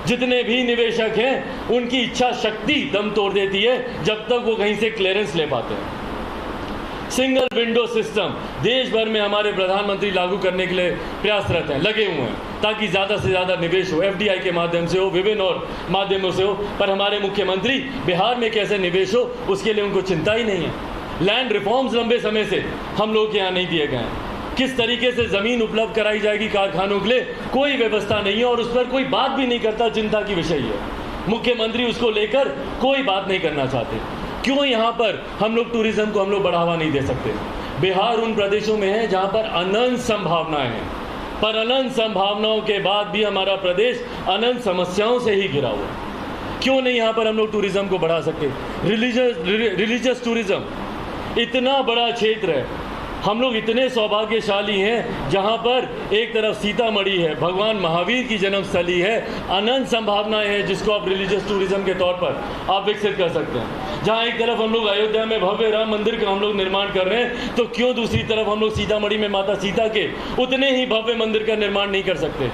जितने भी निवेशक हैं उनकी इच्छा शक्ति दम तोड़ देती है जब तक वो कहीं से क्लियरेंस ले पाते हैं। सिंगल विंडो सिस्टम देश भर में हमारे प्रधानमंत्री लागू करने के लिए प्रयासरत हैं, लगे हुए हैं, ताकि ज़्यादा से ज़्यादा निवेश हो, एफडीआई के माध्यम से हो, विभिन्न और माध्यमों से हो। पर हमारे मुख्यमंत्री बिहार में कैसे निवेश हो, उसके लिए उनको चिंता ही नहीं है। लैंड रिफॉर्म्स लंबे समय से हम लोग के यहाँ नहीं दिए गए हैं। किस तरीके से ज़मीन उपलब्ध कराई जाएगी कारखानों के लिए, कोई व्यवस्था नहीं है और उस पर कोई बात भी नहीं करता। चिंता की विषय है, मुख्यमंत्री उसको लेकर कोई बात नहीं करना चाहते। क्यों यहाँ पर हम लोग टूरिज्म को हम लोग बढ़ावा नहीं दे सकते? बिहार उन प्रदेशों में है जहाँ पर अनंत संभावनाएं हैं, पर अनंत संभावनाओं के बाद भी हमारा प्रदेश अनंत समस्याओं से ही घिरा हुआ है। क्यों नहीं यहाँ पर हम लोग टूरिज्म को बढ़ा सकते? रिलीजियस टूरिज्म इतना बड़ा क्षेत्र है, हम लोग इतने सौभाग्यशाली हैं जहां पर एक तरफ सीतामढ़ी है, भगवान महावीर की जन्मस्थली है, अनंत संभावनाएं हैं जिसको आप रिलीजियस टूरिज्म के तौर पर आप विकसित कर सकते हैं। जहां एक तरफ हम लोग अयोध्या में भव्य राम मंदिर का हम लोग निर्माण कर रहे हैं, तो क्यों दूसरी तरफ हम लोग सीतामढ़ी में माता सीता के उतने ही भव्य मंदिर का निर्माण नहीं कर सकते?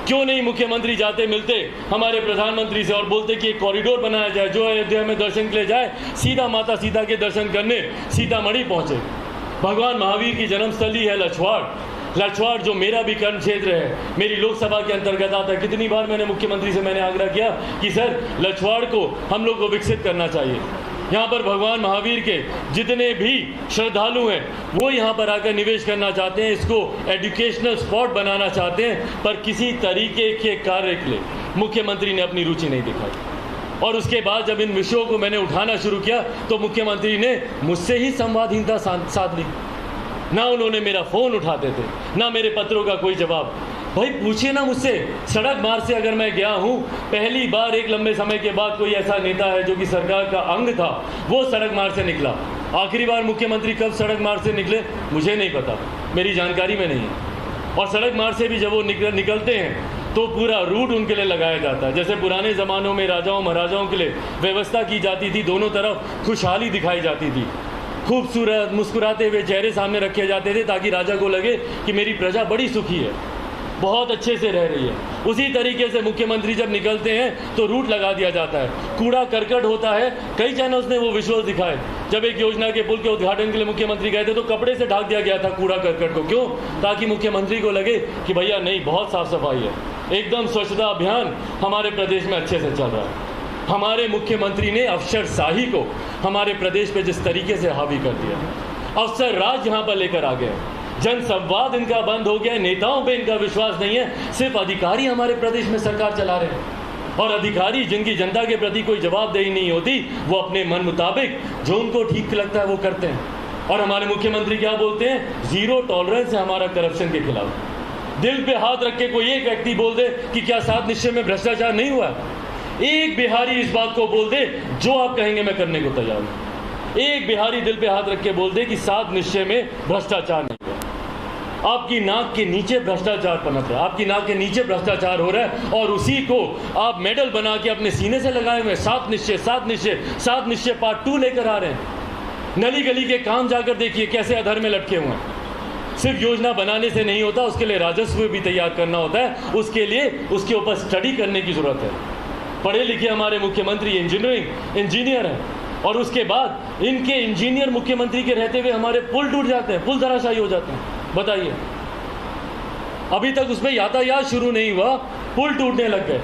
क्यों नहीं मुख्यमंत्री जाते मिलते हमारे प्रधानमंत्री से और बोलते कि एक कॉरिडोर बनाया जाए, जो अयोध्या में दर्शन के लिए जाए सीधा माता सीता के दर्शन करने सीतामढ़ी पहुँचे। भगवान महावीर की जन्मस्थली है लछवाड़, जो मेरा भी कर्म क्षेत्र है, मेरी लोकसभा के अंतर्गत आता है। कितनी बार मैंने मुख्यमंत्री से मैंने आग्रह किया कि सर लछवाड़ को हम लोग को विकसित करना चाहिए। यहाँ पर भगवान महावीर के जितने भी श्रद्धालु हैं वो यहाँ पर आकर निवेश करना चाहते हैं, इसको एजुकेशनल स्पॉट बनाना चाहते हैं, पर किसी तरीके के कार्य के लिए मुख्यमंत्री ने अपनी रुचि नहीं दिखाई। और उसके बाद जब इन विषयों को मैंने उठाना शुरू किया तो मुख्यमंत्री ने मुझसे ही संवादहीनता साध ली। ना उन्होंने मेरा फ़ोन उठाते थे, ना मेरे पत्रों का कोई जवाब। भाई पूछिए ना मुझसे, सड़क मार्ग से अगर मैं गया हूँ, पहली बार एक लंबे समय के बाद कोई ऐसा नेता है जो कि सरकार का अंग था, वो सड़क मार्ग से निकला। आखिरी बार मुख्यमंत्री कब सड़क मार्ग से निकले मुझे नहीं पता, मेरी जानकारी में नहीं है। और सड़क मार्ग से भी जब वो निकलते हैं तो पूरा रूट उनके लिए लगाया जाता है। जैसे पुराने ज़मानों में राजाओं महाराजाओं के लिए व्यवस्था की जाती थी, दोनों तरफ खुशहाली दिखाई जाती थी, खूबसूरत मुस्कुराते हुए चेहरे सामने रखे जाते थे ताकि राजा को लगे कि मेरी प्रजा बड़ी सुखी है, बहुत अच्छे से रह रही है। उसी तरीके से मुख्यमंत्री जब निकलते हैं तो रूट लगा दिया जाता है, कूड़ा करकट होता है। कई चैनल्स ने वो विजुअल दिखाए, जब एक योजना के पुल के उद्घाटन के लिए मुख्यमंत्री गए थे तो कपड़े से ढक दिया गया था कूड़ा करकट को। क्यों? ताकि मुख्यमंत्री को लगे कि भैया नहीं, बहुत साफ सफाई है। एकदम स्वच्छता अभियान हमारे प्रदेश में अच्छे से चल रहा है। हमारे मुख्यमंत्री ने अफसरशाही को हमारे प्रदेश पे जिस तरीके से हावी कर दिया, अफसर राज यहाँ पर लेकर आ गए, जन संवाद इनका बंद हो गया, नेताओं पे इनका विश्वास नहीं है, सिर्फ अधिकारी हमारे प्रदेश में सरकार चला रहे हैं। और अधिकारी जिनकी जनता के प्रति कोई जवाबदेही नहीं होती, वो अपने मन मुताबिक जो उनको ठीक लगता है वो करते हैं। और हमारे मुख्यमंत्री क्या बोलते हैं, जीरो टॉलरेंस है हमारा करप्शन के खिलाफ। दिल पे हाथ रख के कोई एक व्यक्ति बोल दे कि क्या 7 निश्चय में भ्रष्टाचार नहीं हुआ, एक बिहारी इस बात को बोल दे जो आप कहेंगे मैं करने को तैयार हूं। एक बिहारी दिल पे हाथ रख के बोल दे कि 7 निश्चय में भ्रष्टाचार नहीं हुआ। आपकी नाक के नीचे भ्रष्टाचार पनप रहा है, आपकी नाक के नीचे भ्रष्टाचार हो रहा है, और उसी को आप मेडल बना के अपने सीने से लगाए हुए 7 निश्चय 7 निश्चय 7 निश्चय पार्ट 2 लेकर आ रहे हैं। नली गली के काम जाकर देखिए कैसे अधर में लटके हुए हैं। सिर्फ योजना बनाने से नहीं होता, उसके लिए राजस्व भी तैयार करना होता है, उसके लिए उसके ऊपर स्टडी करने की जरूरत है। पढ़े लिखे हमारे मुख्यमंत्री इंजीनियर हैं, और उसके बाद इनके इंजीनियर मुख्यमंत्री के रहते हुए हमारे पुल टूट जाते हैं, पुल धराशायी हो जाते हैं। बताइए, अभी तक उसमें यातायात शुरू नहीं हुआ, पुल टूटने लग गए।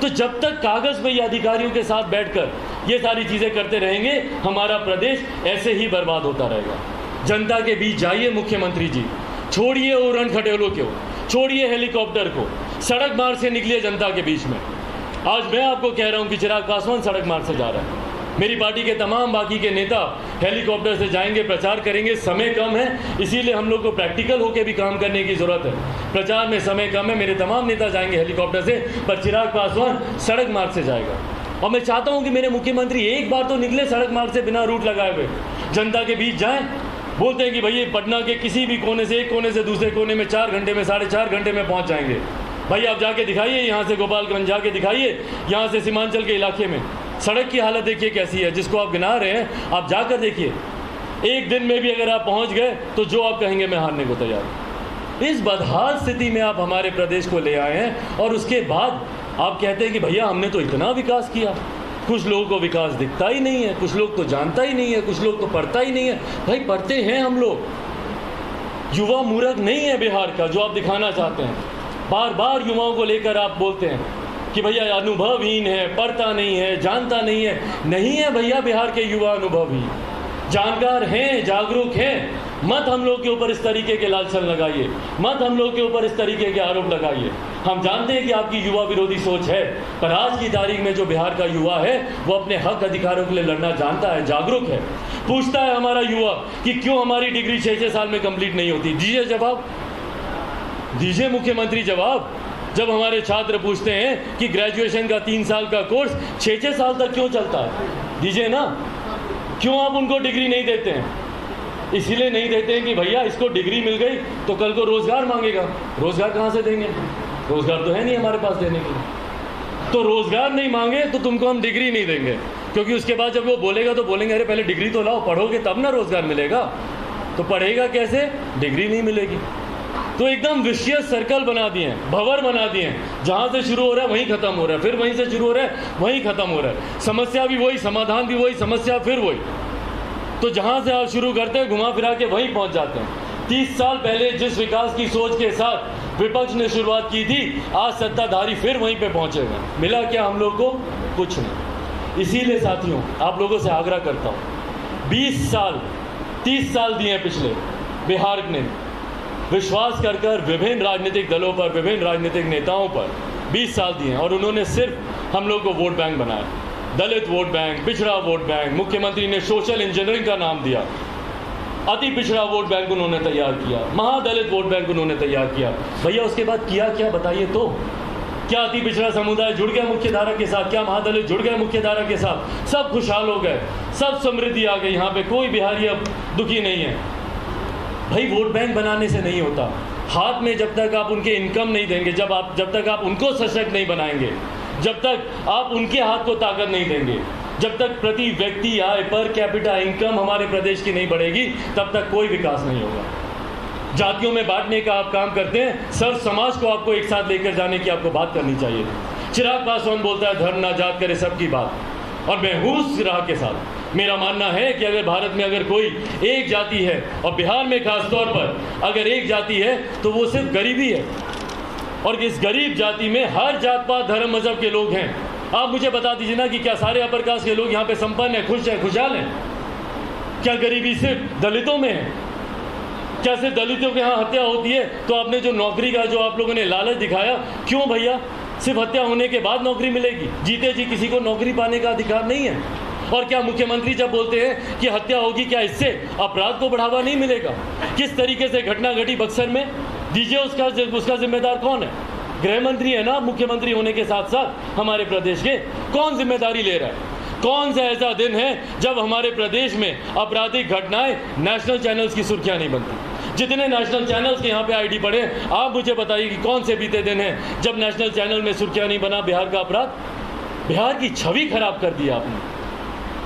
तो जब तक कागज में ये अधिकारियों के साथ बैठकर ये सारी चीजें करते रहेंगे, हमारा प्रदेश ऐसे ही बर्बाद होता रहेगा। जनता के बीच जाइए मुख्यमंत्री जी, छोड़िए उड़न खटोलों को, छोड़िए हेलीकॉप्टर को, सड़क मार्ग से निकलिए जनता के बीच में। आज मैं आपको कह रहा हूं कि चिराग पासवान सड़क मार्ग से जा रहा है, मेरी पार्टी के तमाम बाकी के नेता हेलीकॉप्टर से जाएंगे, प्रचार करेंगे। समय कम है, इसीलिए हम लोग को प्रैक्टिकल होकर भी काम करने की जरूरत है। प्रचार में समय कम है, मेरे तमाम नेता जाएंगे हेलीकॉप्टर से, पर चिराग पासवान सड़क मार्ग से जाएगा। और मैं चाहता हूं कि मेरे मुख्यमंत्री एक बार तो निकले सड़क मार्ग से, बिना रूट लगाए हुए जनता के बीच जाएं। बोलते हैं कि भैया पटना के किसी भी कोने से, एक कोने से दूसरे कोने में 4 घंटे में 4.5 घंटे में पहुंच जाएंगे। भाई आप जाके दिखाइए, यहाँ से गोपालगंज जाके दिखाइए, यहाँ से सीमांचल के इलाके में सड़क की हालत देखिए कैसी है, जिसको आप गिना रहे हैं आप जाकर देखिए। एक दिन में भी अगर आप पहुंच गए तो जो आप कहेंगे मैं हारने को तैयार हूं। इस बदहाल स्थिति में आप हमारे प्रदेश को ले आए हैं, और उसके बाद आप कहते हैं कि भैया हमने तो इतना विकास किया। कुछ लोगों को विकास दिखता ही नहीं है, कुछ लोग तो जानता ही नहीं है, कुछ लोग तो पढ़ता ही नहीं है। भाई पढ़ते हैं हम लोग, युवा मूर्ख नहीं है बिहार का जो आप दिखाना चाहते हैं। बार बार युवाओं को लेकर आप बोलते हैं कि भैया अनुभवहीन है, पढ़ता नहीं है, जानता नहीं है। नहीं है भैया बिहार के युवा अनुभवहीन, जानकार हैं, जागरूक हैं। मत हम लोग के ऊपर इस तरीके के लालछन लगाइए, मत हम लोग के ऊपर इस तरीके के आरोप लगाइए। हम जानते हैं कि आपकी युवा विरोधी सोच है, पर आज की तारीख में जो बिहार का युवा है वो अपने हक अधिकारों के लिए लड़ना जानता है, जागरूक है। पूछता है हमारा युवा कि क्यों हमारी डिग्री 6-6 साल में कंप्लीट नहीं होती। दीजिए जवाब, दीजिए मुख्यमंत्री जवाब। जब हमारे छात्र पूछते हैं कि ग्रेजुएशन का 3 साल का कोर्स 6-6 साल तक क्यों चलता है, दीजिए ना। क्यों आप उनको डिग्री नहीं देते हैं? इसीलिए नहीं देते हैं कि भैया इसको डिग्री मिल गई तो कल को रोजगार मांगेगा। रोजगार कहाँ से देंगे? रोजगार तो है नहीं हमारे पास देने के लिए। तो रोजगार नहीं मांगे तो तुमको हम डिग्री नहीं देंगे, क्योंकि उसके बाद जब वो बोलेगा तो बोलेंगे अरे पहले डिग्री तो लाओ, पढ़ोगे तब ना रोजगार मिलेगा। तो पढ़ेगा कैसे? डिग्री नहीं मिलेगी। तो एकदम विशियस सर्कल बना दिए हैं, भंवर बना दिए हैं। जहाँ से शुरू हो रहा है वहीं खत्म हो रहा है, फिर वहीं से शुरू हो रहा है वहीं खत्म हो रहा है। समस्या भी वही, समाधान भी वही, समस्या फिर वही। तो जहाँ से आप शुरू करते हैं घुमा फिरा के वहीं पहुँच जाते हैं। 30 साल पहले जिस विकास की सोच के साथ विपक्ष ने शुरुआत की थी, आज सत्ताधारी फिर वहीं पे पहुँचे हुए। मिला क्या हम लोग को? कुछ नहीं। इसीलिए साथियों आप लोगों से आग्रह करता हूँ, 20 साल 30 साल दिए पिछले बिहार ने, विश्वास कर विभिन्न राजनीतिक दलों पर, विभिन्न राजनीतिक नेताओं पर 20 साल दिए, और उन्होंने सिर्फ हम लोग को वोट बैंक बनाया। दलित वोट बैंक, पिछड़ा वोट बैंक, मुख्यमंत्री ने सोशल इंजीनियरिंग का नाम दिया। अति पिछड़ा वोट बैंक उन्होंने तैयार किया, महादलित वोट बैंक उन्होंने तैयार किया। भैया उसके बाद किया क्या बताइए तो? क्या अति पिछड़ा समुदाय जुड़ गया मुख्य धारा के साथ? क्या महादलित जुड़ गए मुख्य धारा के साथ? सब खुशहाल हो गए, सब समृद्धि आ गई। यहाँ पे कोई बिहारी अब दुखी नहीं है। भाई वोट बैंक बनाने से नहीं होता। हाथ में जब तक आप उनके इनकम नहीं देंगे, जब तक आप उनको सशक्त नहीं बनाएंगे, जब तक आप उनके हाथ को ताकत नहीं देंगे, जब तक प्रति व्यक्ति आय पर कैपिटा इनकम हमारे प्रदेश की नहीं बढ़ेगी, तब तक कोई विकास नहीं होगा। जातियों में बांटने का आप काम करते हैं, सर्व समाज को आपको एक साथ लेकर जाने की आपको बात करनी चाहिए। चिराग पासवान बोलता है धर्म ना जात करे सबकी बात, और मैं हूँ उस राह के साथ। मेरा मानना है कि अगर भारत में अगर कोई एक जाति है, और बिहार में खास तौर पर अगर एक जाति है, तो वो सिर्फ गरीबी है। और इस गरीब जाति में हर जात पात धर्म मजहब के लोग हैं। आप मुझे बता दीजिए ना कि क्या सारे अपर कास्ट के लोग यहाँ पे संपन्न हैं, खुश हैं, खुशहाल हैं? क्या गरीबी सिर्फ दलितों में है? क्या सिर्फ दलितों के यहाँ हत्या होती है? तो आपने जो नौकरी का जो आप लोगों ने लालच दिखाया, क्यों भैया? सिर्फ हत्या होने के बाद नौकरी मिलेगी? जीते जी किसी को नौकरी पाने का अधिकार नहीं है। और क्या मुख्यमंत्री जब बोलते हैं कि हत्या होगी, क्या इससे अपराध को बढ़ावा नहीं मिलेगा? किस तरीके से घटना घटी बक्सर में, दीजिए उसका जिम्मेदार कौन है? गृह मंत्री है ना मुख्यमंत्री होने के साथ साथ हमारे प्रदेश के। कौन जिम्मेदारी ले रहा है? कौन सा ऐसा दिन है जब हमारे प्रदेश में आपराधिक घटनाएं नेशनल चैनल्स की सुर्खियां नहीं बनती? जितने नेशनल चैनल्स के यहाँ पे आईडी पड़े, आप मुझे बताइए कि कौन से बीते दिन हैं जब नेशनल चैनल में सुर्खियां नहीं बना बिहार का अपराध? बिहार की छवि खराब कर दी आपने।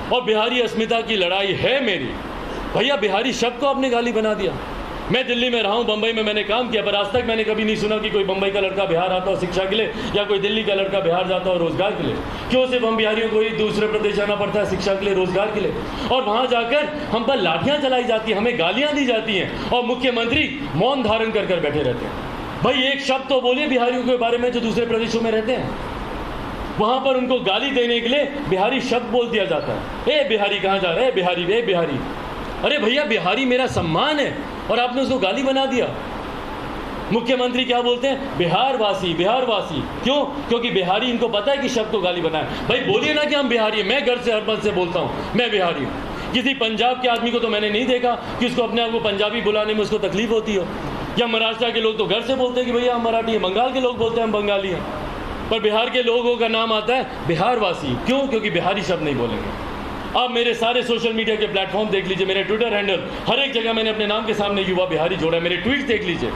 और बिहारी अस्मिता की लड़ाई है मेरी। भैया बिहारी शब्द को आपने गाली बना दिया। मैं दिल्ली में रहा हूँ, बंबई में मैंने काम किया, पर आज तक मैंने कभी नहीं सुना कि कोई बंबई का लड़का बिहार आता हो शिक्षा के लिए, या कोई दिल्ली का लड़का बिहार जाता हो रोजगार के लिए। क्यों सिर्फ हम बिहारियों को ही दूसरे प्रदेश जाना पड़ता है शिक्षा के लिए, रोजगार के लिए? और वहाँ जाकर हम पर लाठियाँ चलाई जाती हैं, हमें गालियाँ दी जाती हैं, और मुख्यमंत्री मौन धारण कर कर बैठे रहते हैं। भाई एक शब्द तो बोलिए बिहारियों के बारे में जो दूसरे प्रदेशों में रहते हैं। वहाँ पर उनको गाली देने के लिए बिहारी शब्द बोल दिया जाता है। ए बिहारी कहाँ जा रहे हैं? बिहारी, ए बिहारी। अरे भैया बिहारी मेरा सम्मान है और आपने उसको गाली बना दिया। मुख्यमंत्री क्या बोलते हैं? बिहारवासी, बिहारवासी। क्यों? क्योंकि बिहारी, इनको पता है कि शब्द को गाली बनाए। भाई बोलिए ना कि हम बिहारी हैं। मैं घर से हर से बोलता हूँ मैं बिहारी हूँ। किसी पंजाब के आदमी को तो मैंने नहीं देखा कि उसको अपने आप को पंजाबी बुलाने में उसको तकलीफ होती हो। या महाराष्ट्र के लोग तो घर से बोलते हैं कि भैया हम मराठी हैं। बंगाल के लोग बोलते हैं हम बंगाली हैं। पर बिहार के लोगों का नाम आता है बिहारवासी। क्यों? क्योंकि बिहारी शब्द नहीं बोलेंगे। आप मेरे सारे सोशल मीडिया के प्लेटफॉर्म देख लीजिए, मेरे ट्विटर हैंडल, हर एक जगह मैंने अपने नाम के सामने युवा बिहारी जोड़ा है। मेरे ट्वीट देख लीजिए।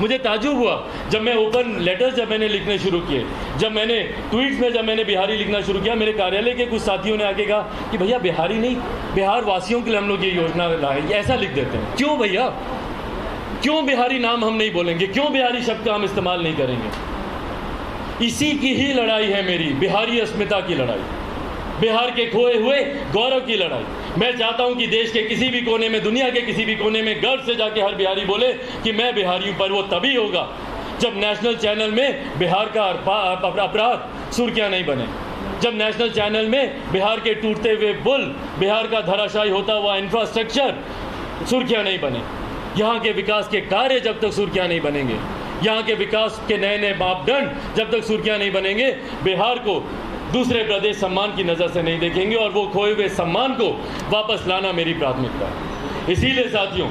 मुझे ताज्जुब हुआ जब मैं ओपन लेटर्स जब मैंने लिखने शुरू किए, जब मैंने ट्वीट्स में जब मैंने बिहारी लिखना शुरू किया, मेरे कार्यालय के कुछ साथियों ने आके कहा कि भैया बिहारी नहीं, बिहार वासियों के लिए हम लोग ये योजना लाए, ऐसा लिख देते हैं। क्यों भैया? क्यों बिहारी नाम हम नहीं बोलेंगे? क्यों बिहारी शब्द का हम इस्तेमाल नहीं करेंगे? इसी की ही लड़ाई है मेरी, बिहारी अस्मिता की लड़ाई, बिहार के खोए हुए गौरव की लड़ाई। मैं चाहता हूं कि देश के किसी भी कोने में, दुनिया के किसी भी कोने में गर्व से जाके हर बिहारी बोले कि मैं बिहारी हूं। पर वो तभी होगा जब नेशनल चैनल में बिहार का अपराध सुर्खियां नहीं बने, जब नेशनल चैनल में बिहार के टूटते हुए पुल, बिहार का धराशायी होता हुआ इंफ्रास्ट्रक्चर सुर्खियां नहीं बने, यहाँ के विकास के कार्य जब तक सुर्खियां नहीं बनेंगे, यहाँ के विकास के नए नए मापदंड जब तक सुर्खियां नहीं बनेंगे, बिहार को दूसरे प्रदेश सम्मान की नज़र से नहीं देखेंगे। और वो खोए हुए सम्मान को वापस लाना मेरी प्राथमिकता है। इसीलिए साथियों,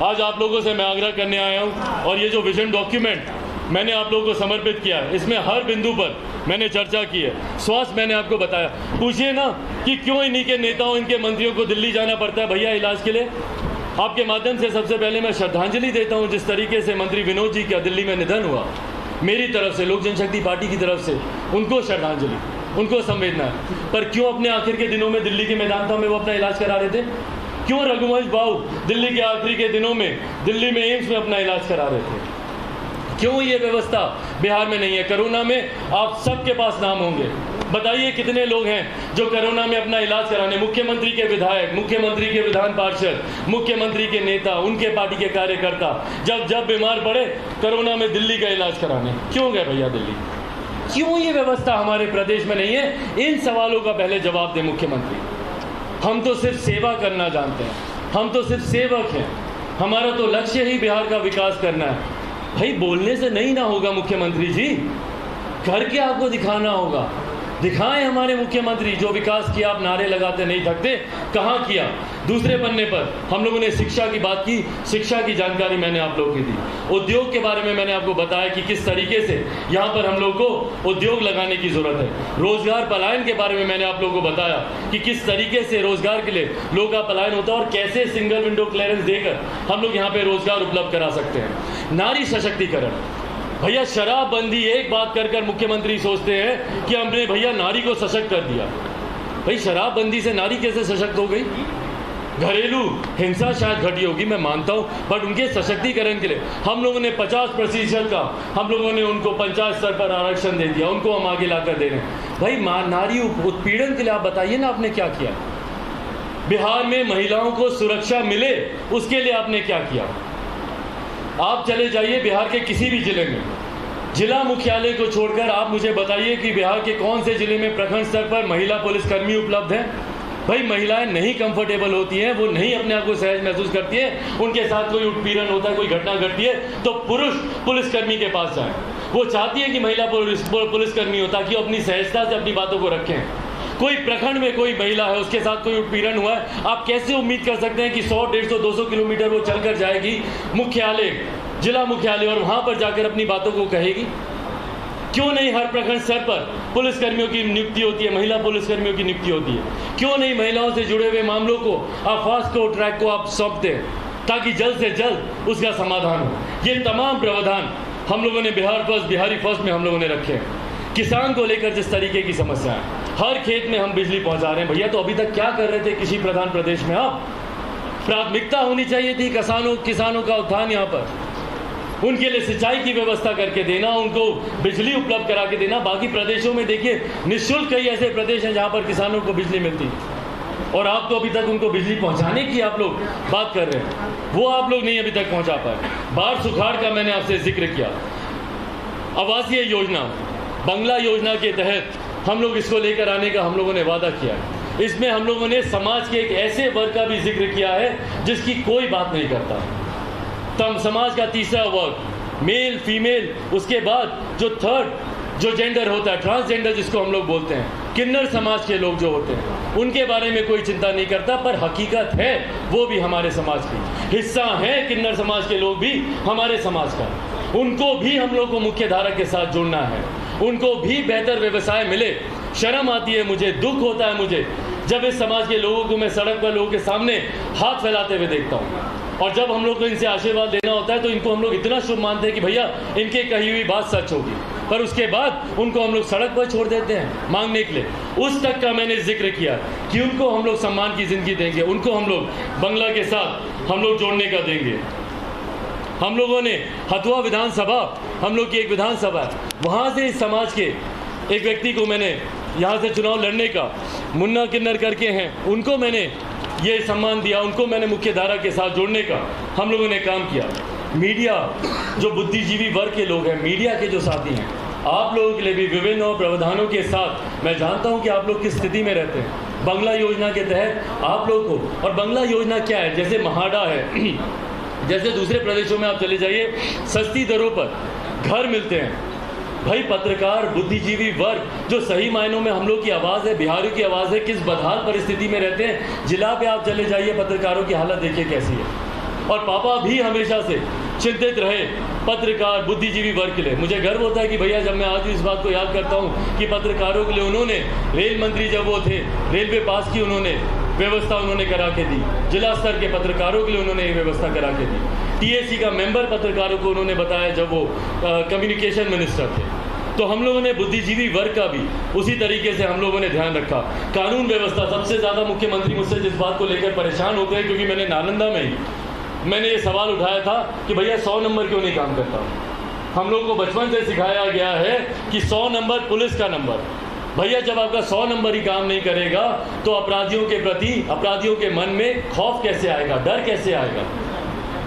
आज आप लोगों से मैं आग्रह करने आया हूँ, और ये जो विजन डॉक्यूमेंट मैंने आप लोगों को समर्पित किया है, इसमें हर बिंदु पर मैंने चर्चा की है। स्वास्थ्य मैंने आपको बताया। पूछिए ना कि क्यों इन्हीं के नेताओं, इनके मंत्रियों को दिल्ली जाना पड़ता है भैया इलाज के लिए। आपके माध्यम से सबसे पहले मैं श्रद्धांजलि देता हूँ जिस तरीके से मंत्री विनोद जी का दिल्ली में निधन हुआ। मेरी तरफ से, लोक जनशक्ति पार्टी की तरफ से उनको श्रद्धांजलि, उनको संवेदना है। पर क्यों अपने आखिर के दिनों में दिल्ली के मैदान में वो अपना इलाज करा रहे थे? क्यों रघुवंश बाबू दिल्ली के आखिरी के दिनों में दिल्ली में एम्स में अपना इलाज करा रहे थे? क्यों ये व्यवस्था बिहार में नहीं है? कोरोना में आप सबके पास नाम होंगे, बताइए कितने लोग हैं जो कोरोना में अपना इलाज कराने, मुख्यमंत्री के विधायक, मुख्यमंत्री के विधान पार्षद, मुख्यमंत्री के नेता, उनके पार्टी के कार्यकर्ता जब बीमार पड़े कोरोना में दिल्ली का इलाज कराने क्यों गए भैया दिल्ली? क्यों ये व्यवस्था हमारे प्रदेश में नहीं है? इन सवालों का पहले जवाब दें मुख्यमंत्री। हम तो सिर्फ सेवा करना जानते हैं, हम तो सिर्फ सेवक हैं, हमारा तो लक्ष्य ही बिहार का विकास करना है। भाई बोलने से नहीं ना होगा मुख्यमंत्री जी, करके आपको दिखाना होगा। दिखाएं हमारे मुख्यमंत्री, जो विकास किया आप नारे लगाते नहीं थकते, कहाँ किया? दूसरे पन्ने पर हम लोगों ने शिक्षा की बात की, शिक्षा की जानकारी मैंने आप लोगों की दी। उद्योग के बारे में मैंने आपको बताया कि किस तरीके से यहाँ पर हम लोग को उद्योग लगाने की ज़रूरत है। रोजगार पलायन के बारे में मैंने आप लोगों को बताया कि किस तरीके से रोजगार के लिए लोगों का पलायन होता है और कैसे सिंगल विंडो क्लियरेंस देकर हम लोग यहाँ पर रोजगार उपलब्ध करा सकते हैं। नारी सशक्तिकरण, भैया शराबबंदी एक बात कर मुख्यमंत्री सोचते हैं कि हमने भैया नारी को सशक्त कर दिया। भाई शराबबंदी से नारी कैसे सशक्त हो गई? घरेलू हिंसा शायद घटी होगी, मैं मानता हूँ, बट उनके सशक्तिकरण के लिए हम लोगों ने 50% का हम लोगों ने उनको पंचायत स्तर पर आरक्षण दे दिया, उनको हम आगे ला कर दे रहे हैं। भाई नारी उत्पीड़न के लिए आप बताइए ना आपने क्या किया? बिहार में महिलाओं को सुरक्षा मिले उसके लिए आपने क्या किया? आप चले जाइए बिहार के किसी भी जिले में, जिला मुख्यालय को छोड़कर आप मुझे बताइए कि बिहार के कौन से जिले में प्रखंड स्तर पर महिला पुलिसकर्मी उपलब्ध हैं? भाई महिलाएं नहीं कंफर्टेबल होती हैं, वो नहीं अपने आप को सहज महसूस करती हैं, उनके साथ कोई उत्पीड़न होता है, कोई घटना घटती है तो पुरुष पुलिसकर्मी के पास जाएं। वो चाहती है कि महिला पुलिसकर्मी हो ताकि वो अपनी सहजता से अपनी बातों को रखें। कोई प्रखंड में कोई महिला है, उसके साथ कोई उत्पीड़न हुआ है, आप कैसे उम्मीद कर सकते हैं कि 100, 150, 200 किलोमीटर वो चलकर जाएगी मुख्यालय, जिला मुख्यालय, और वहाँ पर जाकर अपनी बातों को कहेगी? क्यों नहीं हर प्रखंड स्तर पर पुलिसकर्मियों की नियुक्ति होती है, महिला पुलिसकर्मियों की नियुक्ति होती है? क्यों नहीं महिलाओं से जुड़े हुए मामलों को आप फास्ट ट्रैक को आप सौंपते हैं ताकि जल्द से जल्द उसका समाधान हो? ये तमाम प्रावधान हम लोगों ने बिहारी फर्स्ट में हम लोगों ने रखे हैं। किसान को लेकर जिस तरीके की समस्या है, हर खेत में हम बिजली पहुंचा रहे हैं। भैया तो अभी तक क्या कर रहे थे कृषि प्रधान प्रदेश में? आप प्राथमिकता होनी चाहिए थी किसानों का उत्थान, यहाँ पर उनके लिए सिंचाई की व्यवस्था करके देना, उनको बिजली उपलब्ध करा के देना। बाकी प्रदेशों में देखिए निःशुल्क कई ऐसे प्रदेश हैं जहाँ पर किसानों को बिजली मिलती है, और आप तो अभी तक उनको बिजली पहुँचाने की आप लोग बात कर रहे हैं, वो आप लोग नहीं अभी तक पहुँचा पाए। बाढ़ सुखाड़ का मैंने आपसे जिक्र किया। आवासीय योजना, बंगला योजना के तहत हम लोग इसको लेकर आने का हम लोगों ने वादा किया है। इसमें हम लोगों ने समाज के एक ऐसे वर्ग का भी जिक्र किया है जिसकी कोई बात नहीं करता। तब समाज का तीसरा वर्ग, मेल फीमेल, उसके बाद जो थर्ड जो जेंडर होता है, ट्रांसजेंडर जिसको हम लोग बोलते हैं, किन्नर समाज के लोग जो होते हैं, उनके बारे में कोई चिंता नहीं करता। पर हकीकत है वो भी हमारे समाज की हिस्सा है। किन्नर समाज के लोग भी हमारे समाज का, उनको भी हम लोग को मुख्य धारा के साथ जोड़ना है, उनको भी बेहतर व्यवसाय मिले। शर्म आती है मुझे, दुख होता है मुझे जब इस समाज के लोगों को मैं सड़क पर लोगों के सामने हाथ फैलाते हुए देखता हूँ, और जब हम लोग को इनसे आशीर्वाद लेना होता है तो इनको हम लोग इतना शुभ मानते हैं कि भैया इनके कही हुई बात सच होगी, पर उसके बाद उनको हम लोग सड़क पर छोड़ देते हैं मांगने के लिए। उस तक का मैंने जिक्र किया कि उनको हम लोग सम्मान की जिंदगी देंगे, उनको हम लोग बंगला के साथ हम लोग जोड़ने का देंगे। हम लोगों ने हथुआ विधानसभा, हम लोग की एक विधानसभा है, वहाँ से इस समाज के एक व्यक्ति को मैंने यहाँ से चुनाव लड़ने का, मुन्ना किन्नर करके हैं, उनको मैंने ये सम्मान दिया, उनको मैंने मुख्य धारा के साथ जोड़ने का हम लोगों ने काम किया। मीडिया, जो बुद्धिजीवी वर्ग के लोग हैं, मीडिया के जो साथी हैं, आप लोगों के लिए भी विभिन्न और प्रावधानों के साथ मैं जानता हूं कि आप लोग किस स्थिति में रहते हैं। बंगला योजना के तहत आप लोग को, और बंगला योजना क्या है, जैसे महाडा है, जैसे दूसरे प्रदेशों में आप चले जाइए, सस्ती दरों पर घर मिलते हैं। भाई पत्रकार, बुद्धिजीवी वर्ग जो सही मायनों में हम लोग की आवाज़ है, बिहारियों की आवाज़ है, किस बदहाल परिस्थिति में रहते हैं। जिला पे आप चले जाइए, पत्रकारों की हालत देखिए कैसी है। और पापा भी हमेशा से चिंतित रहे पत्रकार, बुद्धिजीवी वर्ग के लिए। मुझे गर्व होता है कि भैया जब मैं आज भी इस बात को याद करता हूँ कि पत्रकारों के लिए उन्होंने, रेल मंत्री जब वो थे, रेलवे पास की उन्होंने व्यवस्था उन्होंने करा के दी, जिला स्तर के पत्रकारों के लिए उन्होंने ये व्यवस्था करा के दी। टीएसी का मेंबर पत्रकारों को उन्होंने बताया जब वो कम्युनिकेशन मिनिस्टर थे। तो हम लोगों ने बुद्धिजीवी वर्ग का भी उसी तरीके से हम लोगों ने ध्यान रखा। कानून व्यवस्था, सबसे ज़्यादा मुख्यमंत्री मुझसे जिस बात को लेकर परेशान होते हैं, क्योंकि मैंने नालंदा में ही मैंने ये सवाल उठाया था कि भैया 100 नंबर क्यों नहीं काम करता। हम लोग को बचपन से सिखाया गया है कि 100 नंबर पुलिस का नंबर। भैया जब आपका 100 नंबर ही काम नहीं करेगा तो अपराधियों के प्रति, अपराधियों के मन में खौफ कैसे आएगा, डर कैसे आएगा।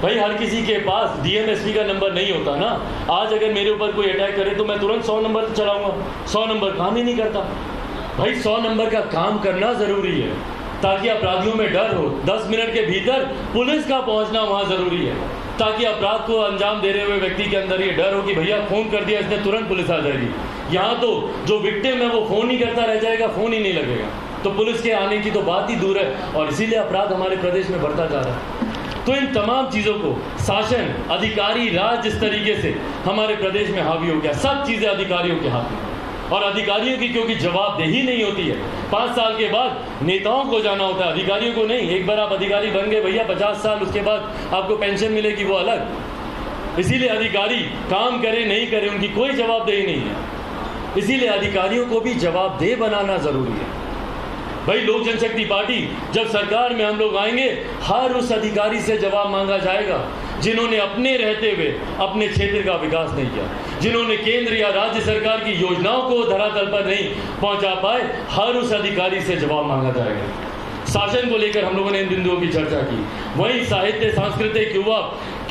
भाई हर किसी के पास डीएमएसपी का नंबर नहीं होता ना। आज अगर मेरे ऊपर कोई अटैक करे तो मैं तुरंत 100 नंबर चलाऊंगा, 100 नंबर काम ही नहीं करता। भाई 100 नंबर का काम करना ज़रूरी है ताकि अपराधियों में डर हो। 10 मिनट के भीतर पुलिस का पहुंचना वहाँ ज़रूरी है ताकि अपराध को अंजाम दे रहे हुए व्यक्ति के अंदर ये डर हो कि भैया फ़ोन कर दिया इसने, तुरंत पुलिस आ जाएगी। यहाँ तो जो विक्टिम है वो फ़ोन ही करता रह जाएगा, फ़ोन ही नहीं लगेगा, तो पुलिस के आने की तो बात ही दूर है। और इसीलिए अपराध हमारे प्रदेश में बढ़ता जा रहा है। तो इन तमाम चीज़ों को शासन, अधिकारी राज जिस तरीके से हमारे प्रदेश में हावी हो गया, सब चीज़ें अधिकारियों के हाथ में, और अधिकारियों की क्योंकि जवाबदेही नहीं होती है। 5 साल के बाद नेताओं को जाना होता है, अधिकारियों को नहीं। एक बार आप अधिकारी बन गए भैया, 50 साल उसके बाद आपको पेंशन मिलेगी, वो अलग। इसीलिए अधिकारी काम करे नहीं करे उनकी कोई जवाबदेही नहीं है। इसीलिए अधिकारियों को भी जवाबदेह बनाना ज़रूरी है। भाई लोक जनशक्ति पार्टी जब सरकार में हम लोग आएंगे, हर उस अधिकारी से जवाब मांगा जाएगा जिन्होंने अपने रहते हुए अपने क्षेत्र का विकास नहीं किया, जिन्होंने केंद्र या राज्य सरकार की योजनाओं को धरातल पर नहीं पहुंचा पाए। हर उस अधिकारी से जवाब मांगा जाएगा। शासन को लेकर हम लोगों ने इन बिंदुओं की चर्चा की। वहीं साहित्य, सांस्कृतिक, युवा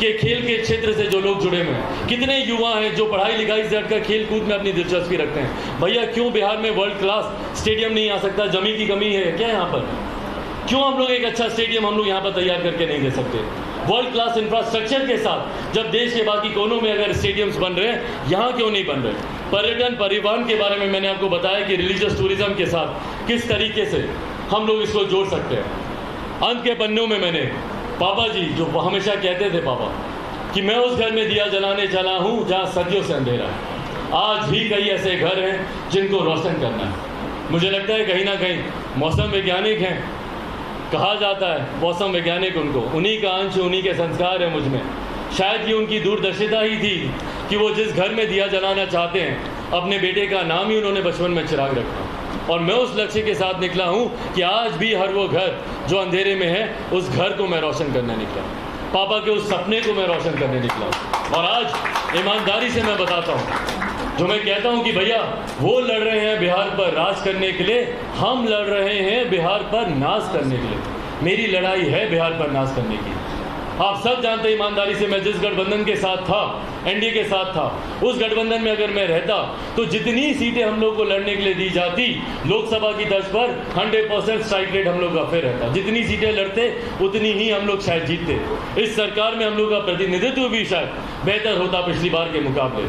कि खेल के क्षेत्र से जो लोग जुड़े हुए हैं, कितने युवा हैं जो पढ़ाई लिखाई से हटकर खेल कूद में अपनी दिलचस्पी रखते हैं। भैया क्यों बिहार में वर्ल्ड क्लास स्टेडियम नहीं आ सकता? जमीन की कमी है क्या यहाँ पर? क्यों हम लोग एक अच्छा स्टेडियम हम लोग यहाँ पर तैयार करके नहीं दे सकते? वर्ल्ड क्लास इंफ्रास्ट्रक्चर के साथ जब देश के बाकी कोनों में अगर स्टेडियम्स बन रहे हैं, यहाँ क्यों नहीं बन रहे? पर्यटन परिवहन के बारे में मैंने आपको बताया कि रिलीजियस टूरिज्म के साथ किस तरीके से हम लोग इसको जोड़ सकते हैं। अंत के पन्नों में मैंने पापा जी जो हमेशा कहते थे पापा कि मैं उस घर में दिया जलाने चला हूँ जहाँ सदियों से अंधेरा है। आज भी कई ऐसे घर हैं जिनको रोशन करना है। मुझे लगता है कहीं ना कहीं मौसम वैज्ञानिक हैं, कहा जाता है मौसम वैज्ञानिक उनको, उन्हीं का अंश उन्हीं के संस्कार है मुझ में। शायद ये उनकी दूरदर्शिता ही थी कि वो जिस घर में दिया जलाना चाहते हैं अपने बेटे का नाम ही उन्होंने बचपन में चिराग रखा। और मैं उस लक्ष्य के साथ निकला हूँ कि आज भी हर वो घर जो अंधेरे में है उस घर को मैं रोशन करने निकला, पापा के उस सपने को मैं रोशन करने निकला। और आज ईमानदारी से मैं बताता हूँ, जो मैं कहता हूँ कि भैया वो लड़ रहे हैं बिहार पर राज करने के लिए, हम लड़ रहे हैं बिहार पर नाज करने के लिए। मेरी लड़ाई है बिहार पर नाज करने की। आप सब जानते हैं ईमानदारी से मैं जिस गठबंधन के साथ था, एनडीए के साथ था, उस गठबंधन में अगर मैं रहता तो जितनी सीटें हम लोग को लड़ने के लिए दी जाती लोकसभा की तर्ज पर 100% स्ट्राइक रेट हम लोग का फिर रहता। जितनी सीटें लड़ते उतनी ही हम लोग शायद जीतते। इस सरकार में हम लोग का प्रतिनिधित्व भी शायद बेहतर होता पिछली बार के मुकाबले।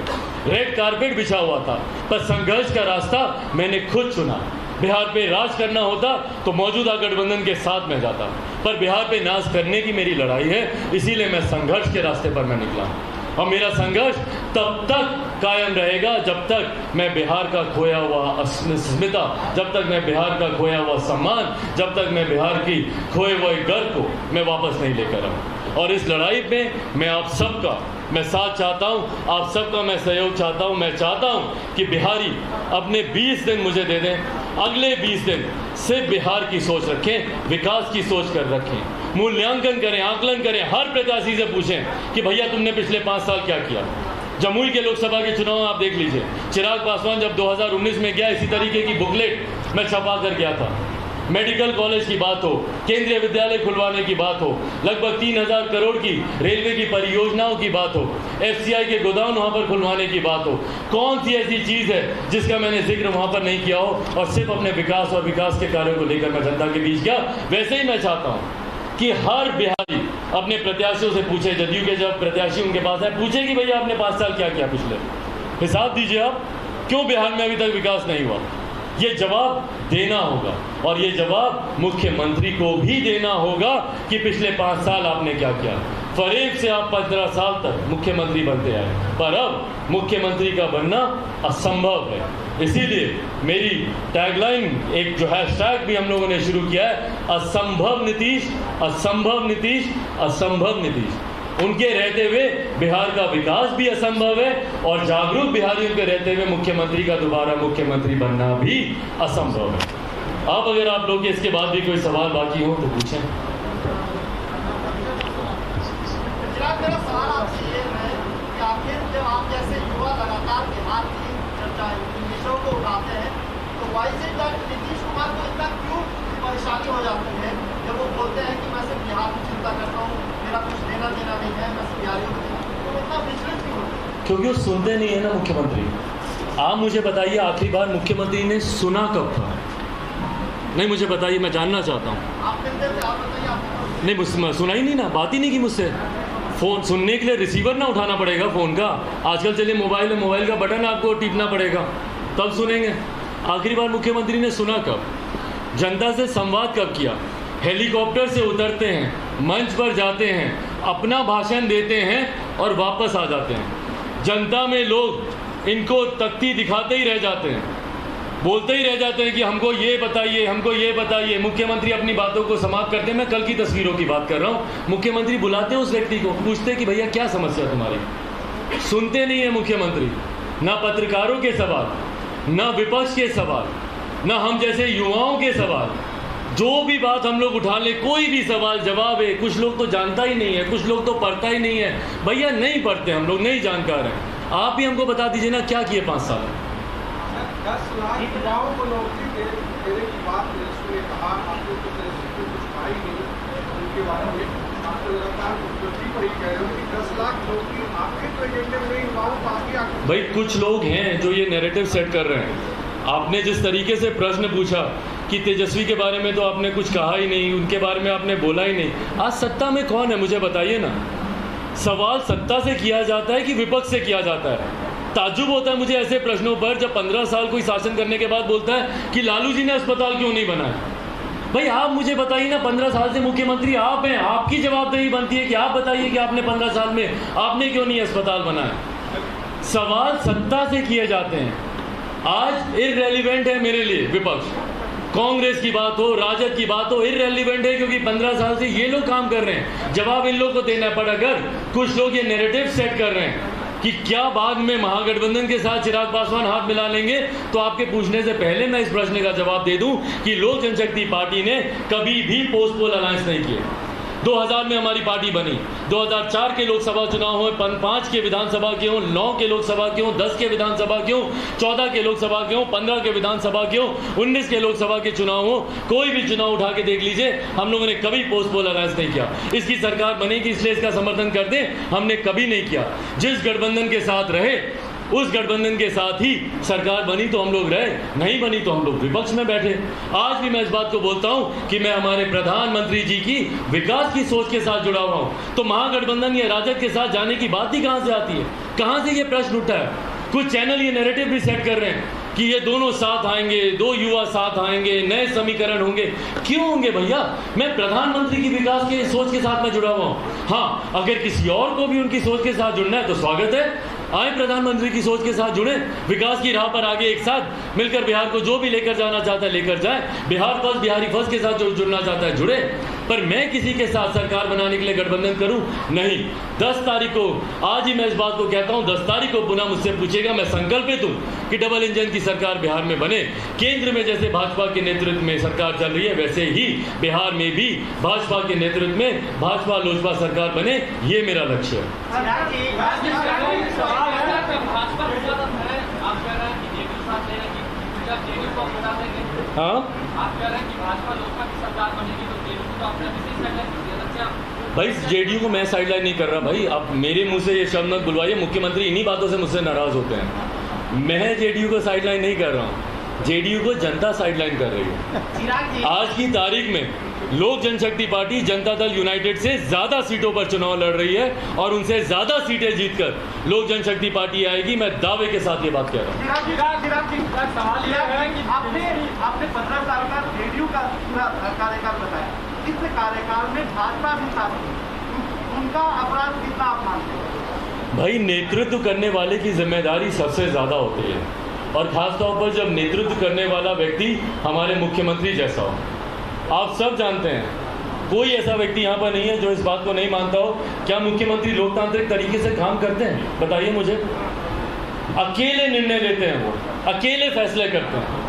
रेड कारपेट बिछा हुआ था, पर संघर्ष का रास्ता मैंने खुद चुना। बिहार पे राज करना होता तो मौजूदा गठबंधन के साथ में जाता, पर बिहार पे नाज करने की मेरी लड़ाई है, इसीलिए मैं संघर्ष के रास्ते पर मैं निकला। और मेरा संघर्ष तब तक कायम रहेगा जब तक मैं बिहार का खोया हुआ अस्मिता, जब तक मैं बिहार का खोया हुआ सम्मान, जब तक मैं बिहार की खोए हुए गर्व को मैं वापस नहीं लेकर आऊँ। और इस लड़ाई में मैं आप सबका मैं साथ चाहता हूँ, आप सबका मैं सहयोग चाहता हूँ। मैं चाहता हूँ कि बिहारी अपने 20 दिन मुझे दे दें, अगले 20 दिन सिर्फ बिहार की सोच रखें, विकास की सोच कर रखें, मूल्यांकन करें, आकलन करें, हर प्रत्याशी से पूछें कि भैया तुमने पिछले 5 साल क्या किया। जमुई के लोकसभा के चुनाव आप देख लीजिए, चिराग पासवान जब 2019 में गया, इसी तरीके की बुकलेट मैं छपा कर गया था। मेडिकल कॉलेज की बात हो, केंद्रीय विद्यालय खुलवाने की बात हो, लगभग 3000 करोड़ की रेलवे की परियोजनाओं की बात हो, एफसीआई के गोदाम वहां पर खुलवाने की बात हो, कौन सी ऐसी चीज है जिसका मैंने जिक्र वहां पर नहीं किया हो और सिर्फ अपने विकास और विकास के कार्यों को लेकर मैं जनता के बीच गया। वैसे ही मैं चाहता हूं कि हर बिहारी अपने प्रत्याशियों से पूछे, जदयू के जब प्रत्याशी उनके पास है, पूछे कि भैया आपने 5 साल क्या किया पिछले, हिसाब दीजिए आप, क्यों बिहार में अभी तक विकास नहीं हुआ। ये जवाब देना होगा और ये जवाब मुख्यमंत्री को भी देना होगा कि पिछले 5 साल आपने क्या किया। फरेब से आप 15 साल तक मुख्यमंत्री बनते आए, पर अब मुख्यमंत्री का बनना असंभव है। इसीलिए मेरी टैगलाइन, एक जो हैशटैग भी हम लोगों ने शुरू किया है, असंभव नीतीश, असंभव नीतीश, असंभव नीतीश। उनके रहते हुए बिहार का विकास भी असंभव है और जागरूक बिहारियों के रहते हुए मुख्यमंत्री का दोबारा मुख्यमंत्री बनना भी असंभव है। अब अगर आप लोग इसके बाद भी कोई सवाल बाकी हो तो पूछें। मेरा सवाल आपसे ये है कि आखिर जब आप जैसे युवा लगातार बिहार की चर्चा विषयों को उठाते हैं तो वाइसे नीतीश कुमार को इतना क्यों परेशानी हो जाती है जब वो बोलते हैं कि मैं सिर्फ बिहार की चिंता करता हूँ, मेरा कुछ लेना देना नहीं है, मैं सिर्फ बिहारियों को, तो इतना विचलित क्यों होता है? क्योंकि वो सुनते नहीं है ना मुख्यमंत्री। आप मुझे बताइए आखिरी बार मुख्यमंत्री ने सुना कब था? नहीं मुझे बताइए, मैं जानना चाहता हूँ। आप मिलते थे, आप बताइए। नहीं मुझसे सुना ही नहीं ना, बात ही नहीं की मुझसे। फ़ोन सुनने के लिए रिसीवर ना उठाना पड़ेगा फ़ोन का, आजकल चलिए मोबाइल है, मोबाइल का बटन आपको टिपना पड़ेगा तब सुनेंगे। आखिरी बार मुख्यमंत्री ने सुना कब? जनता से संवाद कब किया? हेलीकॉप्टर से उतरते हैं, मंच पर जाते हैं, अपना भाषण देते हैं और वापस आ जाते हैं। जनता में लोग इनको तख्ती दिखाते ही रह जाते हैं, बोलते ही रह जाते हैं कि हमको ये बताइए, हमको ये बताइए। मुख्यमंत्री अपनी बातों को समाप्त करते हैं। मैं कल की तस्वीरों की बात कर रहा हूँ। मुख्यमंत्री बुलाते हैं उस व्यक्ति को, पूछते हैं कि भैया क्या समस्या तुम्हारी। सुनते नहीं है मुख्यमंत्री, ना पत्रकारों के सवाल, ना विपक्ष के सवाल, ना हम जैसे युवाओं के सवाल। जो भी बात हम लोग उठा ले, कोई भी सवाल जवाब है। कुछ लोग तो जानता ही नहीं है, कुछ लोग तो पढ़ता ही नहीं है। भैया नहीं पढ़ते हम लोग, नहीं जानकार हैं। आप ही हमको बता दीजिए ना क्या किए 5 साल में। 10 लाख युवाओं को नौकरी देने की बात ने कहा, आपने तो कुछ कहा ही नहीं उनके बारे में। आप लगातार मुख्यमंत्री पर ही कह रहे हो कि 10 लाख नौकरी आपके तो एजेंडे में नहीं, युवाओं को आगे आगे। भाई कुछ लोग हैं जो ये नैरेटिव सेट कर रहे हैं। आपने जिस तरीके से प्रश्न पूछा कि तेजस्वी के बारे में तो आपने कुछ कहा ही नहीं, उनके बारे में आपने बोला ही नहीं। आज सत्ता में कौन है मुझे बताइए ना। सवाल सत्ता से किया जाता है कि विपक्ष से किया जाता है। ताज्जुब होता है मुझे ऐसे प्रश्नों पर जब 15 साल कोई शासन करने के बाद बोलता है कि लालू जी ने अस्पताल क्यों नहीं बनाया। भाई आप मुझे बताइए ना, 15 साल से मुख्यमंत्री आप हैं, आपकी जवाबदेही बनती है कि आप बताइए कि आपने 15 साल में आपने क्यों नहीं अस्पताल बनाया। सवाल सत्ता से किए जाते हैं। आज इररेलीवेंट है मेरे लिए विपक्ष, कांग्रेस की बात हो, राजद की बात हो, इररेलीवेंट है क्योंकि 15 साल से ये लोग काम कर रहे हैं। जवाब इन लोग को देना पड़ा। अगर कुछ लोग ये नैरेटिव सेट कर रहे हैं कि क्या बाद में महागठबंधन के साथ चिराग पासवान हाथ मिला लेंगे, तो आपके पूछने से पहले मैं इस प्रश्न का जवाब दे दूं कि लोक जनशक्ति पार्टी ने कभी भी पोस्ट पोल अलायंस नहीं किए। 2000 में हमारी पार्टी बनी, 2004 के लोकसभा चुनाव हो, 5 के विधानसभा के हों, 9 के लोकसभा के हों, 10 के विधानसभा के हों, 14 के लोकसभा के हों, 15 के विधानसभा के हों, 19 के लोकसभा के चुनाव हो, कोई भी चुनाव उठा के देख लीजिए, हम लोगों ने कभी पोस्ट पोल अलायंस नहीं किया। इसकी सरकार बनेगी इसलिए इसका समर्थन कर दें, हमने कभी नहीं किया। जिस गठबंधन के साथ रहे उस गठबंधन के साथ ही सरकार बनी तो हम लोग रहे, नहीं बनी तो हम लोग विपक्ष में बैठे। आज भी मैं इस बात को बोलता हूं कि मैं हमारे प्रधानमंत्री जी की विकास की सोच के साथ जुड़ा हुआ हूं, तो महागठबंधन या राजद के साथ जाने की बात ही कहां से आती है, कहां से ये प्रश्न उठा है। कुछ चैनल ये नैरेटिव भी सेट कर रहे हैं कि ये दोनों साथ आएंगे, 2 युवा साथ आएंगे, नए समीकरण होंगे। क्यों होंगे भैया? मैं प्रधानमंत्री की विकास के सोच के साथ में जुड़ा हुआ हूं। हाँ, अगर किसी और को भी उनकी सोच के साथ जुड़ना है तो स्वागत है, आए प्रधानमंत्री की सोच के साथ जुड़े, विकास की राह पर आगे एक साथ मिलकर बिहार को जो भी लेकर जाना चाहता है लेकर जाए। बिहार फर्स्ट, बिहारी फर्स्ट के साथ जो जुड़ना चाहता है जुड़े, पर मैं किसी के साथ सरकार बनाने के लिए गठबंधन करूं नहीं। 10 तारीख को, आज ही मैं इस बात को कहता हूं, 10 तारीख को पुनः मुझसे पूछेगा, मैं संकल्पित हूं कि डबल इंजन की सरकार बिहार में बने। केंद्र में जैसे भाजपा के नेतृत्व में सरकार चल रही है वैसे ही बिहार में भी भाजपा के नेतृत्व में भाजपा लोजपा सरकार बने, ये मेरा लक्ष्य है। हाँ, आप कह रहे हैं कि भाजपा लोजपा की सरकार बनेगी तो जेडीयू तो आपने किसी साइडलाइन भाई जेडीयू को मैं साइडलाइन नहीं कर रहा। भाई आप मेरे मुंह से ये शब्द मत बुलवाइए, मुख्यमंत्री इन्हीं बातों से मुझसे नाराज होते हैं। मैं जेडीयू को साइडलाइन नहीं कर रहा हूँ, जेडीयू को जनता साइडलाइन कर रही है। आज की तारीख में लोक जनशक्ति पार्टी जनता दल यूनाइटेड से ज्यादा सीटों पर चुनाव लड़ रही है और उनसे ज्यादा सीटें जीतकर लोक जनशक्ति पार्टी आएगी। मैं दावे के साथ ये बात कह रहा हूँ। सवाल यह है कि आपने 15 साल का जेडीयू का पूरा कार्यकाल बताया, इस कार्यकाल में भाजपा भी साथ उनका अपराध कितना आप मानते हैं? भाई नेतृत्व करने वाले की जिम्मेदारी सबसे ज्यादा होती है, और खासतौर पर जब नेतृत्व करने वाला व्यक्ति हमारे मुख्यमंत्री जैसा हो। आप सब जानते हैं, कोई ऐसा व्यक्ति यहाँ पर नहीं है जो इस बात को नहीं मानता हो। क्या मुख्यमंत्री लोकतांत्रिक तरीके से काम करते हैं? बताइए मुझे। अकेले निर्णय लेते हैं, वो अकेले फैसले करते हैं।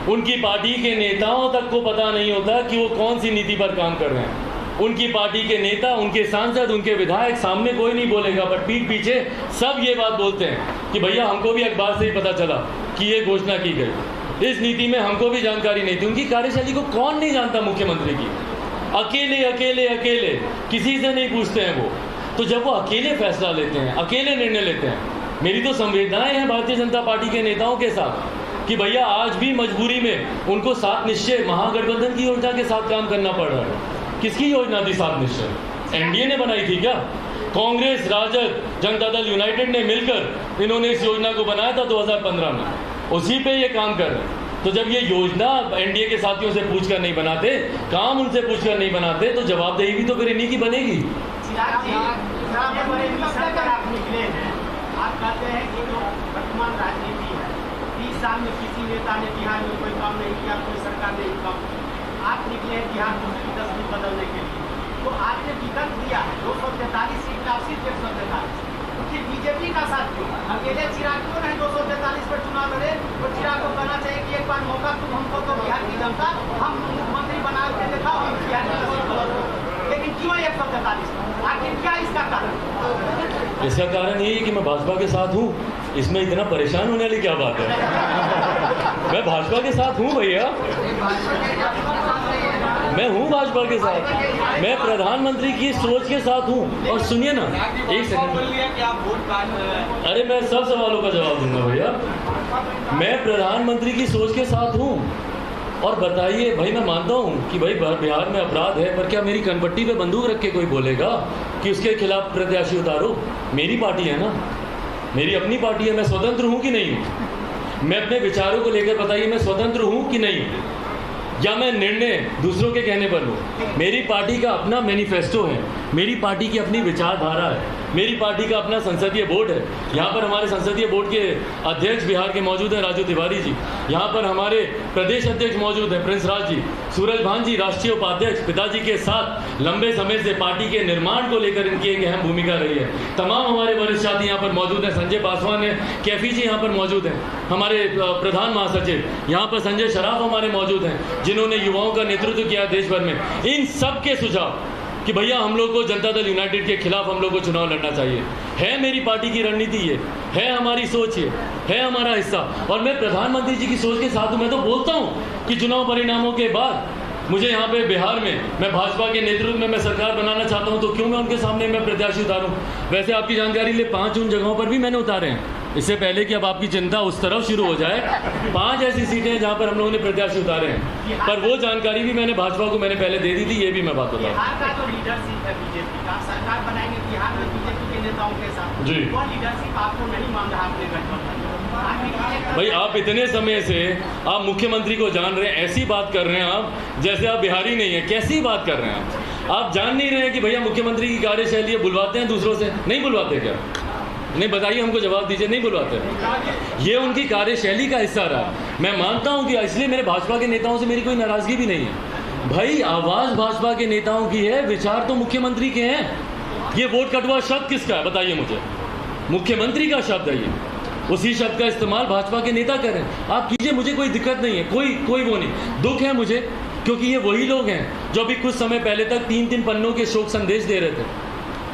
उनकी पार्टी के नेताओं तक को पता नहीं होता कि वो कौन सी नीति पर काम कर रहे हैं। उनकी पार्टी के नेता, उनके सांसद, उनके विधायक सामने कोई नहीं बोलेगा, पर पीठ पीछे सब ये बात बोलते हैं कि भैया हमको भी अखबार से ही पता चला कि ये घोषणा की गई, इस नीति में हमको भी जानकारी नहीं थी। उनकी कार्यशैली को कौन नहीं जानता मुख्यमंत्री की? अकेले अकेले अकेले किसी से नहीं पूछते हैं वो। तो जब वो अकेले फैसला लेते हैं, अकेले निर्णय लेते हैं, मेरी तो संवेदनाएं हैं भारतीय जनता पार्टी के नेताओं के साथ कि भैया आज भी मजबूरी में उनको 7 निश्चय महागठबंधन की योजना के साथ काम करना पड़ रहा है। किसकी योजना थी 7 निश्चय? एनडीए ने बनाई थी क्या? कांग्रेस, राजद, जनता दल यूनाइटेड ने मिलकर इन्होंने इस योजना को बनाया था 2015 में, उसी पे ये काम कर रहे हैं। तो जब ये योजना एनडीए के साथियों से पूछकर नहीं बनाते, काम उनसे पूछकर नहीं बनाते, तो जवाबदेही भी तो फिर इन्हीं की बनेगी। आप कहते हैं कि जो वर्तमान राजनीति है, 20 साल में किसी नेता ने बिहार में कोई काम नहीं किया, कोई सरकार ने काम किया। आप निकले हैं बिहार को 10 दिन बदलने के लिए, तो आपने विकल्प दिया है 243 सीट का, सिर्फ 143। फिर बीजेपी का साथ क्यों? अकेले चिराग क्यों नहीं 243 पर चुनाव लड़े? तो चिराग को कहना चाहिए कि एक बार मौका तुम हमको तो बिहार की जनता, हम मुख्यमंत्री बना के दिखाओ, हम बिहार की। लेकिन क्यों 143? आखिर क्या इसका कारण? इसका कारण ये है कि मैं भाजपा के साथ हूँ। इसमें इतना परेशान होने वाली क्या बात है? मैं भाजपा के साथ हूँ भैया। मैं हूँ भाजपा के साथ, मैं प्रधानमंत्री की सोच के साथ हूँ। और सुनिए ना, एक सेकंड, अरे मैं सब सवालों का जवाब दूंगा भैया। मैं प्रधानमंत्री की सोच के साथ हूँ। और बताइए भाई, मैं मानता हूँ कि भाई बिहार में अपराध है, पर क्या मेरी कनपट्टी पे बंदूक रख के कोई बोलेगा कि उसके खिलाफ प्रत्याशी उतारो? मेरी पार्टी है ना, मेरी अपनी पार्टी है, मैं स्वतंत्र हूँ कि नहीं हूँ? मैं अपने विचारों को लेकर बताइए, मैं स्वतंत्र हूँ कि नहीं, या मैं निर्णय दूसरों के कहने पर लूँ? मेरी पार्टी का अपना मैनिफेस्टो है, मेरी पार्टी की अपनी विचारधारा है, मेरी पार्टी का अपना संसदीय बोर्ड है। यहाँ पर हमारे संसदीय बोर्ड के अध्यक्ष बिहार के मौजूद हैं, राजू तिवारी जी। यहाँ पर हमारे प्रदेश अध्यक्ष मौजूद हैं, प्रिंस राज जी। सूरज भान जी राष्ट्रीय उपाध्यक्ष, पिताजी के साथ लंबे समय से पार्टी के निर्माण को लेकर इनकी एक अहम भूमिका रही है। तमाम हमारे वरिष्ठ साथी यहाँ पर मौजूद हैं, संजय पासवान है, कैफी जी यहाँ पर मौजूद हैं, हमारे प्रधान महासचिव यहाँ पर संजय शराफ हमारे मौजूद हैं, जिन्होंने युवाओं का नेतृत्व किया देश भर में। इन सब के सुझाव कि भैया हम लोग को जनता दल यूनाइटेड के खिलाफ हम लोग को चुनाव लड़ना चाहिए, है मेरी पार्टी की रणनीति, ये है हमारी सोच, ये है हमारा हिस्सा। और मैं प्रधानमंत्री जी की सोच के साथ हूँ। मैं तो बोलता हूँ कि चुनाव परिणामों के बाद मुझे यहाँ पे बिहार में मैं भाजपा के नेतृत्व में मैं सरकार बनाना चाहता हूँ, तो क्यों मैं उनके सामने मैं प्रत्याशी उतारूँ? वैसे आपकी जानकारी लिए 5 उन जगहों पर भी मैंने उतारे हैं, इससे पहले कि अब आपकी चिंता उस तरफ शुरू हो जाए। 5 ऐसी सीटें हैं जहाँ पर हम लोगों ने प्रत्याशी उतारे हैं, पर वो जानकारी भी मैंने भाजपा को मैंने पहले दे दी थी। ये भी मैं बात बताऊँ, बिहार का जो लीडरशिप है बीजेपी का, सरकार बनाएंगे बिहार में बीजेपी के नेताओं के साथ, जी, वो लीडरशिप आपको नहीं मान रहा अपने गठबंधन। भाई आप इतने समय से आप मुख्यमंत्री को जान रहे हैं, ऐसी बात कर रहे हैं आप जैसे आप बिहारी नहीं है। कैसी बात कर रहे हैं आप जान नहीं रहे हैं कि भैया मुख्यमंत्री की कार्यशैली है, बुलवाते हैं दूसरों से, नहीं बुलवाते क्या? नहीं बताइए, हमको जवाब दीजिए, नहीं बुलवाते। ये उनकी कार्यशैली का हिस्सा रहा। मैं मानता हूं कि इसलिए मेरे भाजपा के नेताओं से मेरी कोई नाराजगी भी नहीं है। भाई आवाज भाजपा के नेताओं की है, विचार तो मुख्यमंत्री के हैं। ये वोट कटवा शब्द किसका है बताइए मुझे? मुख्यमंत्री का शब्द है ये, उसी शब्द का इस्तेमाल भाजपा के नेता कर रहे हैं। आप कीजिए, मुझे कोई दिक्कत नहीं है, कोई वो नहीं। दुख है मुझे, क्योंकि ये वही लोग हैं जो अभी कुछ समय पहले तक 3-3 पन्नों के शोक संदेश दे रहे थे।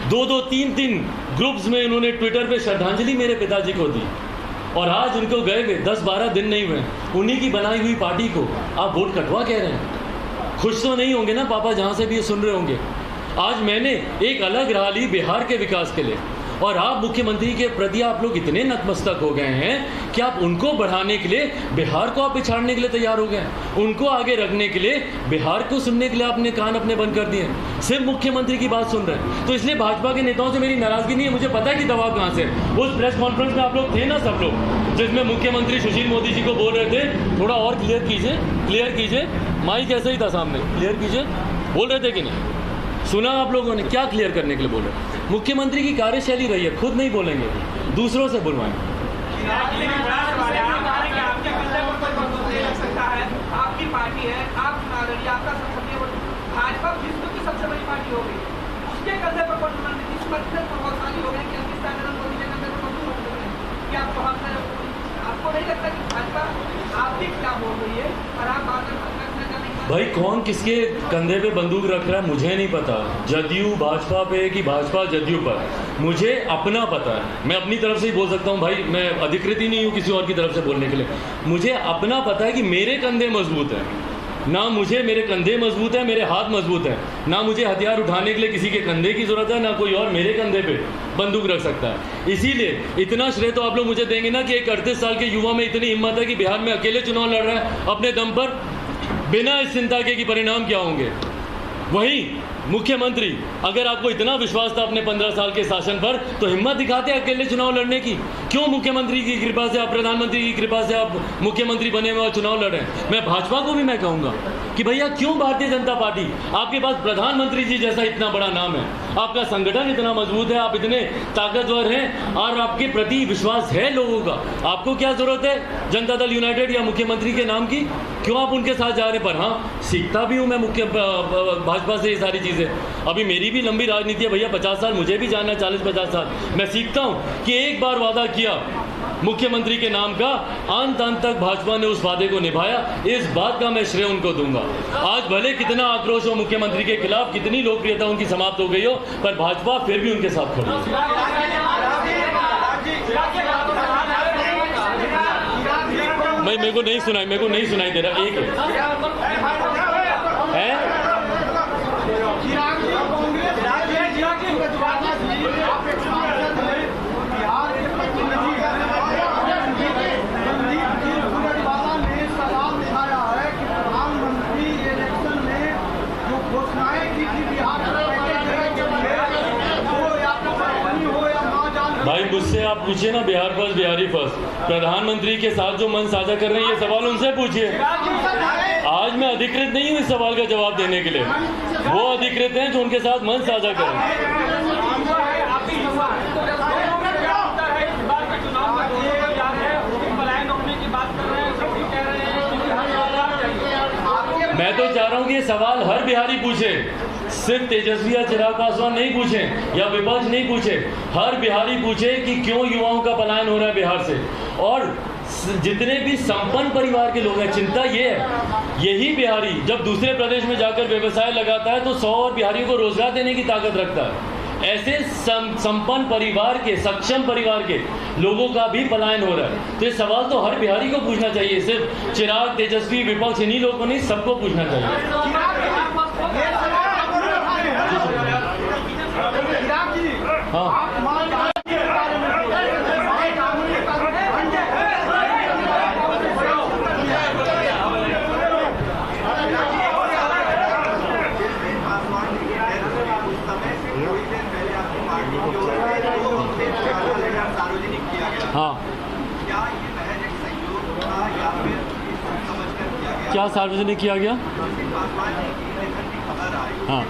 2-2, 3-3 ग्रुप्स में इन्होंने ट्विटर पे श्रद्धांजलि मेरे पिताजी को दी, और आज उनको गए हुए 10-12 दिन नहीं हुए, उन्हीं की बनाई हुई पार्टी को आप वोट कटवा कह रहे हैं। खुश तो नहीं होंगे ना पापा, जहाँ से भी ये सुन रहे होंगे। आज मैंने एक अलग राह ली बिहार के विकास के लिए, और आप मुख्यमंत्री के प्रति आप लोग इतने नतमस्तक हो गए हैं कि आप उनको बढ़ाने के लिए बिहार को आप पिछाड़ने के लिए तैयार हो गए हैं। उनको आगे रखने के लिए बिहार को सुनने के लिए आपने कान अपने बंद कर दिए, सिर्फ मुख्यमंत्री की बात सुन रहे हैं। तो इसलिए भाजपा के नेताओं से मेरी नाराजगी नहीं है। मुझे पता है कि दबाव कहाँ से है। उस प्रेस कॉन्फ्रेंस में आप लोग थे ना सब लोग, जिसमें मुख्यमंत्री सुशील मोदी जी को बोल रहे थे थोड़ा और क्लियर कीजिए, माइक ऐसे ही था सामने, क्लियर कीजिए, बोल रहे थे कि नहीं? सुना आप लोगों ने? क्या क्लियर करने के लिए बोल रहे हैं? मुख्यमंत्री की कार्यशैली रही है, खुद नहीं बोलेंगे, दूसरों से बुलवाएं। आपकी पार्टी है, आप आपका संसदीय भाजपा विश्व की सबसे बड़ी पार्टी हो गई, उसके कंधे पर इस प्रभावशाली हो गए कि मोदी के कंधे पर कि आपको नहीं लगता कि भाजपा आपके खिलाफ हो गई है और आप भाई कौन किसके कंधे पे बंदूक रख रहा है मुझे नहीं पता। जदयू भाजपा पे कि भाजपा जदयू पर, मुझे अपना पता है। मैं अपनी तरफ से ही बोल सकता हूँ भाई, मैं अधिकृत ही नहीं हूँ किसी और की तरफ से बोलने के लिए। मुझे अपना पता है कि मेरे कंधे मजबूत हैं ना, मुझे मेरे कंधे मजबूत है, मेरे हाथ मजबूत है ना, मुझे हथियार उठाने के लिए किसी के कंधे की जरूरत है, ना कोई और मेरे कंधे पे बंदूक रख सकता है। इसीलिए इतना श्रेय तो आप लोग मुझे देंगे ना कि एक 38 साल के युवा में इतनी हिम्मत है कि बिहार में अकेले चुनाव लड़ रहा है अपने दम पर, बिना इस चिंता के कि परिणाम क्या होंगे। वहीं मुख्यमंत्री, अगर आपको इतना विश्वास था अपने 15 साल के शासन पर, तो हिम्मत दिखाते अकेले चुनाव लड़ने की। क्यों मुख्यमंत्री की कृपा से, आप प्रधानमंत्री की कृपा से आप मुख्यमंत्री बने हुए और चुनाव लड़े? मैं भाजपा को भी मैं कहूँगा कि भैया क्यों भारतीय जनता पार्टी, आपके पास प्रधानमंत्री जी जैसा इतना बड़ा नाम है, आपका संगठन इतना मजबूत है, आप इतने ताकतवर हैं और आपके प्रति विश्वास है लोगों का, आपको क्या जरूरत है जनता दल यूनाइटेड या मुख्यमंत्री के नाम की? क्यों आप उनके साथ जा रहे? पर हाँ, सीखता भी हूँ मैं भाजपा से ये सारी चीज़ें। अभी मेरी भी लंबी राजनीति है भैया, 50 साल मुझे भी जानना, 40-50 साल मैं सीखता हूँ कि एक बार वादा किया मुख्यमंत्री के नाम का, अंत तक भाजपा ने उस वादे को निभाया। इस बात का मैं श्रेय उनको दूंगा। आज भले कितना आक्रोश हो मुख्यमंत्री के खिलाफ, कितनी लोकप्रियता उनकी समाप्त हो गई हो, पर भाजपा फिर भी उनके साथ खड़ी है। मेरे को नहीं सुनाई दे रहा। एक है। भाई मुझसे आप पूछिए ना, बिहार फर्स्ट बिहारी फर्स्ट, प्रधानमंत्री के साथ जो मन साझा कर रहे हैं ये सवाल उनसे पूछिए। आज मैं अधिकृत नहीं हूँ इस सवाल का जवाब देने के लिए, वो अधिकृत हैं जो उनके साथ मन साझा करें। मैं तो चाह रहा हूँ कि ये सवाल हर बिहारी पूछे, सिर्फ तेजस्वी या चिराग पासवान नहीं पूछे या विपक्ष नहीं पूछे, हर बिहारी पूछे कि क्यों युवाओं का पलायन हो रहा है बिहार से। और जितने भी संपन्न परिवार के लोग हैं, चिंता ये है, यही बिहारी जब दूसरे प्रदेश में जाकर व्यवसाय लगाता है तो 100 और बिहारियों को रोजगार देने की ताकत रखता है। ऐसे संपन्न परिवार के, सक्षम परिवार के लोगों का भी पलायन हो रहा है। तो ये सवाल तो हर बिहारी को पूछना चाहिए, सिर्फ चिराग, तेजस्वी, विपक्ष इन्हीं लोगों को नहीं, सबको पूछना चाहिए। हाँ हाँ, क्या सार्वजनिक किया गया? हाँ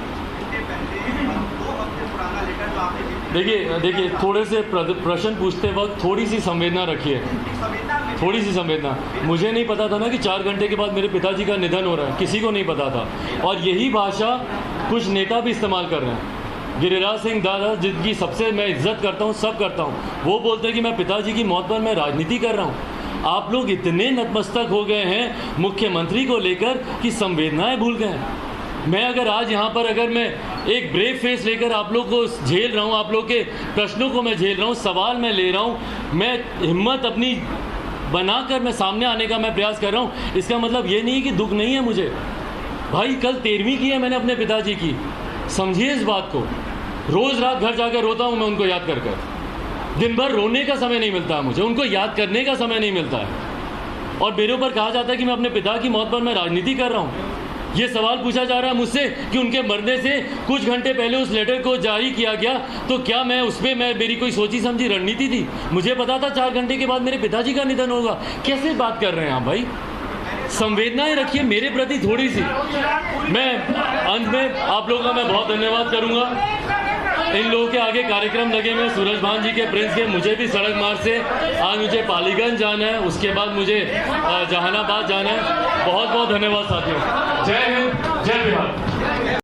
देखिए थोड़े से प्रश्न पूछते वक्त थोड़ी सी संवेदना रखिए, थोड़ी सी संवेदना। मुझे नहीं पता था ना कि 4 घंटे के बाद मेरे पिताजी का निधन हो रहा है, किसी को नहीं पता था। और यही भाषा कुछ नेता भी इस्तेमाल कर रहे हैं। गिरिराज सिंह दादा, जिनकी सबसे मैं इज्जत करता हूँ, सब करता हूँ, वो बोलते हैं कि मैं पिताजी की मौत पर मैं राजनीति कर रहा हूँ। आप लोग इतने नतमस्तक हो गए हैं मुख्यमंत्री को लेकर कि संवेदनाएं भूल गए हैं। मैं अगर आज यहाँ पर अगर मैं एक ब्रेव फेस लेकर आप लोग को झेल रहा हूँ, आप लोग के प्रश्नों को मैं झेल रहा हूँ, सवाल मैं ले रहा हूँ, मैं हिम्मत अपनी बनाकर मैं सामने आने का मैं प्रयास कर रहा हूँ, इसका मतलब ये नहीं कि दुख नहीं है मुझे। भाई कल 13वीं की है मैंने अपने पिताजी की, समझिए इस बात को। रोज़ रात घर जाकर रोता हूँ मैं उनको याद कर कर, दिन भर रोने का समय नहीं मिलता है मुझे, उनको याद करने का समय नहीं मिलता है। और मेरे ऊपर कहा जाता है कि मैं अपने पिता की मौत पर मैं राजनीति कर रहा हूँ। ये सवाल पूछा जा रहा है मुझसे कि उनके मरने से कुछ घंटे पहले उस लेटर को जारी किया गया, तो क्या मैं उसमें मेरी कोई सोची समझी रणनीति थी? मुझे पता था 4 घंटे के बाद मेरे पिताजी का निधन होगा। कैसे बात कर रहे हैं आप भाई? संवेदनाएं रखिए मेरे प्रति थोड़ी सी। मैं अंत में आप लोगों का मैं बहुत धन्यवाद करूंगा। इन लोगों के आगे कार्यक्रम लगे हुए सूरज भान जी के, प्रिंस के, मुझे भी सड़क मार्ग से आज मुझे पालीगंज जाना है, उसके बाद मुझे जहानाबाद जाना है। बहुत बहुत धन्यवाद साथियों। जय हिंद, जय बिहार।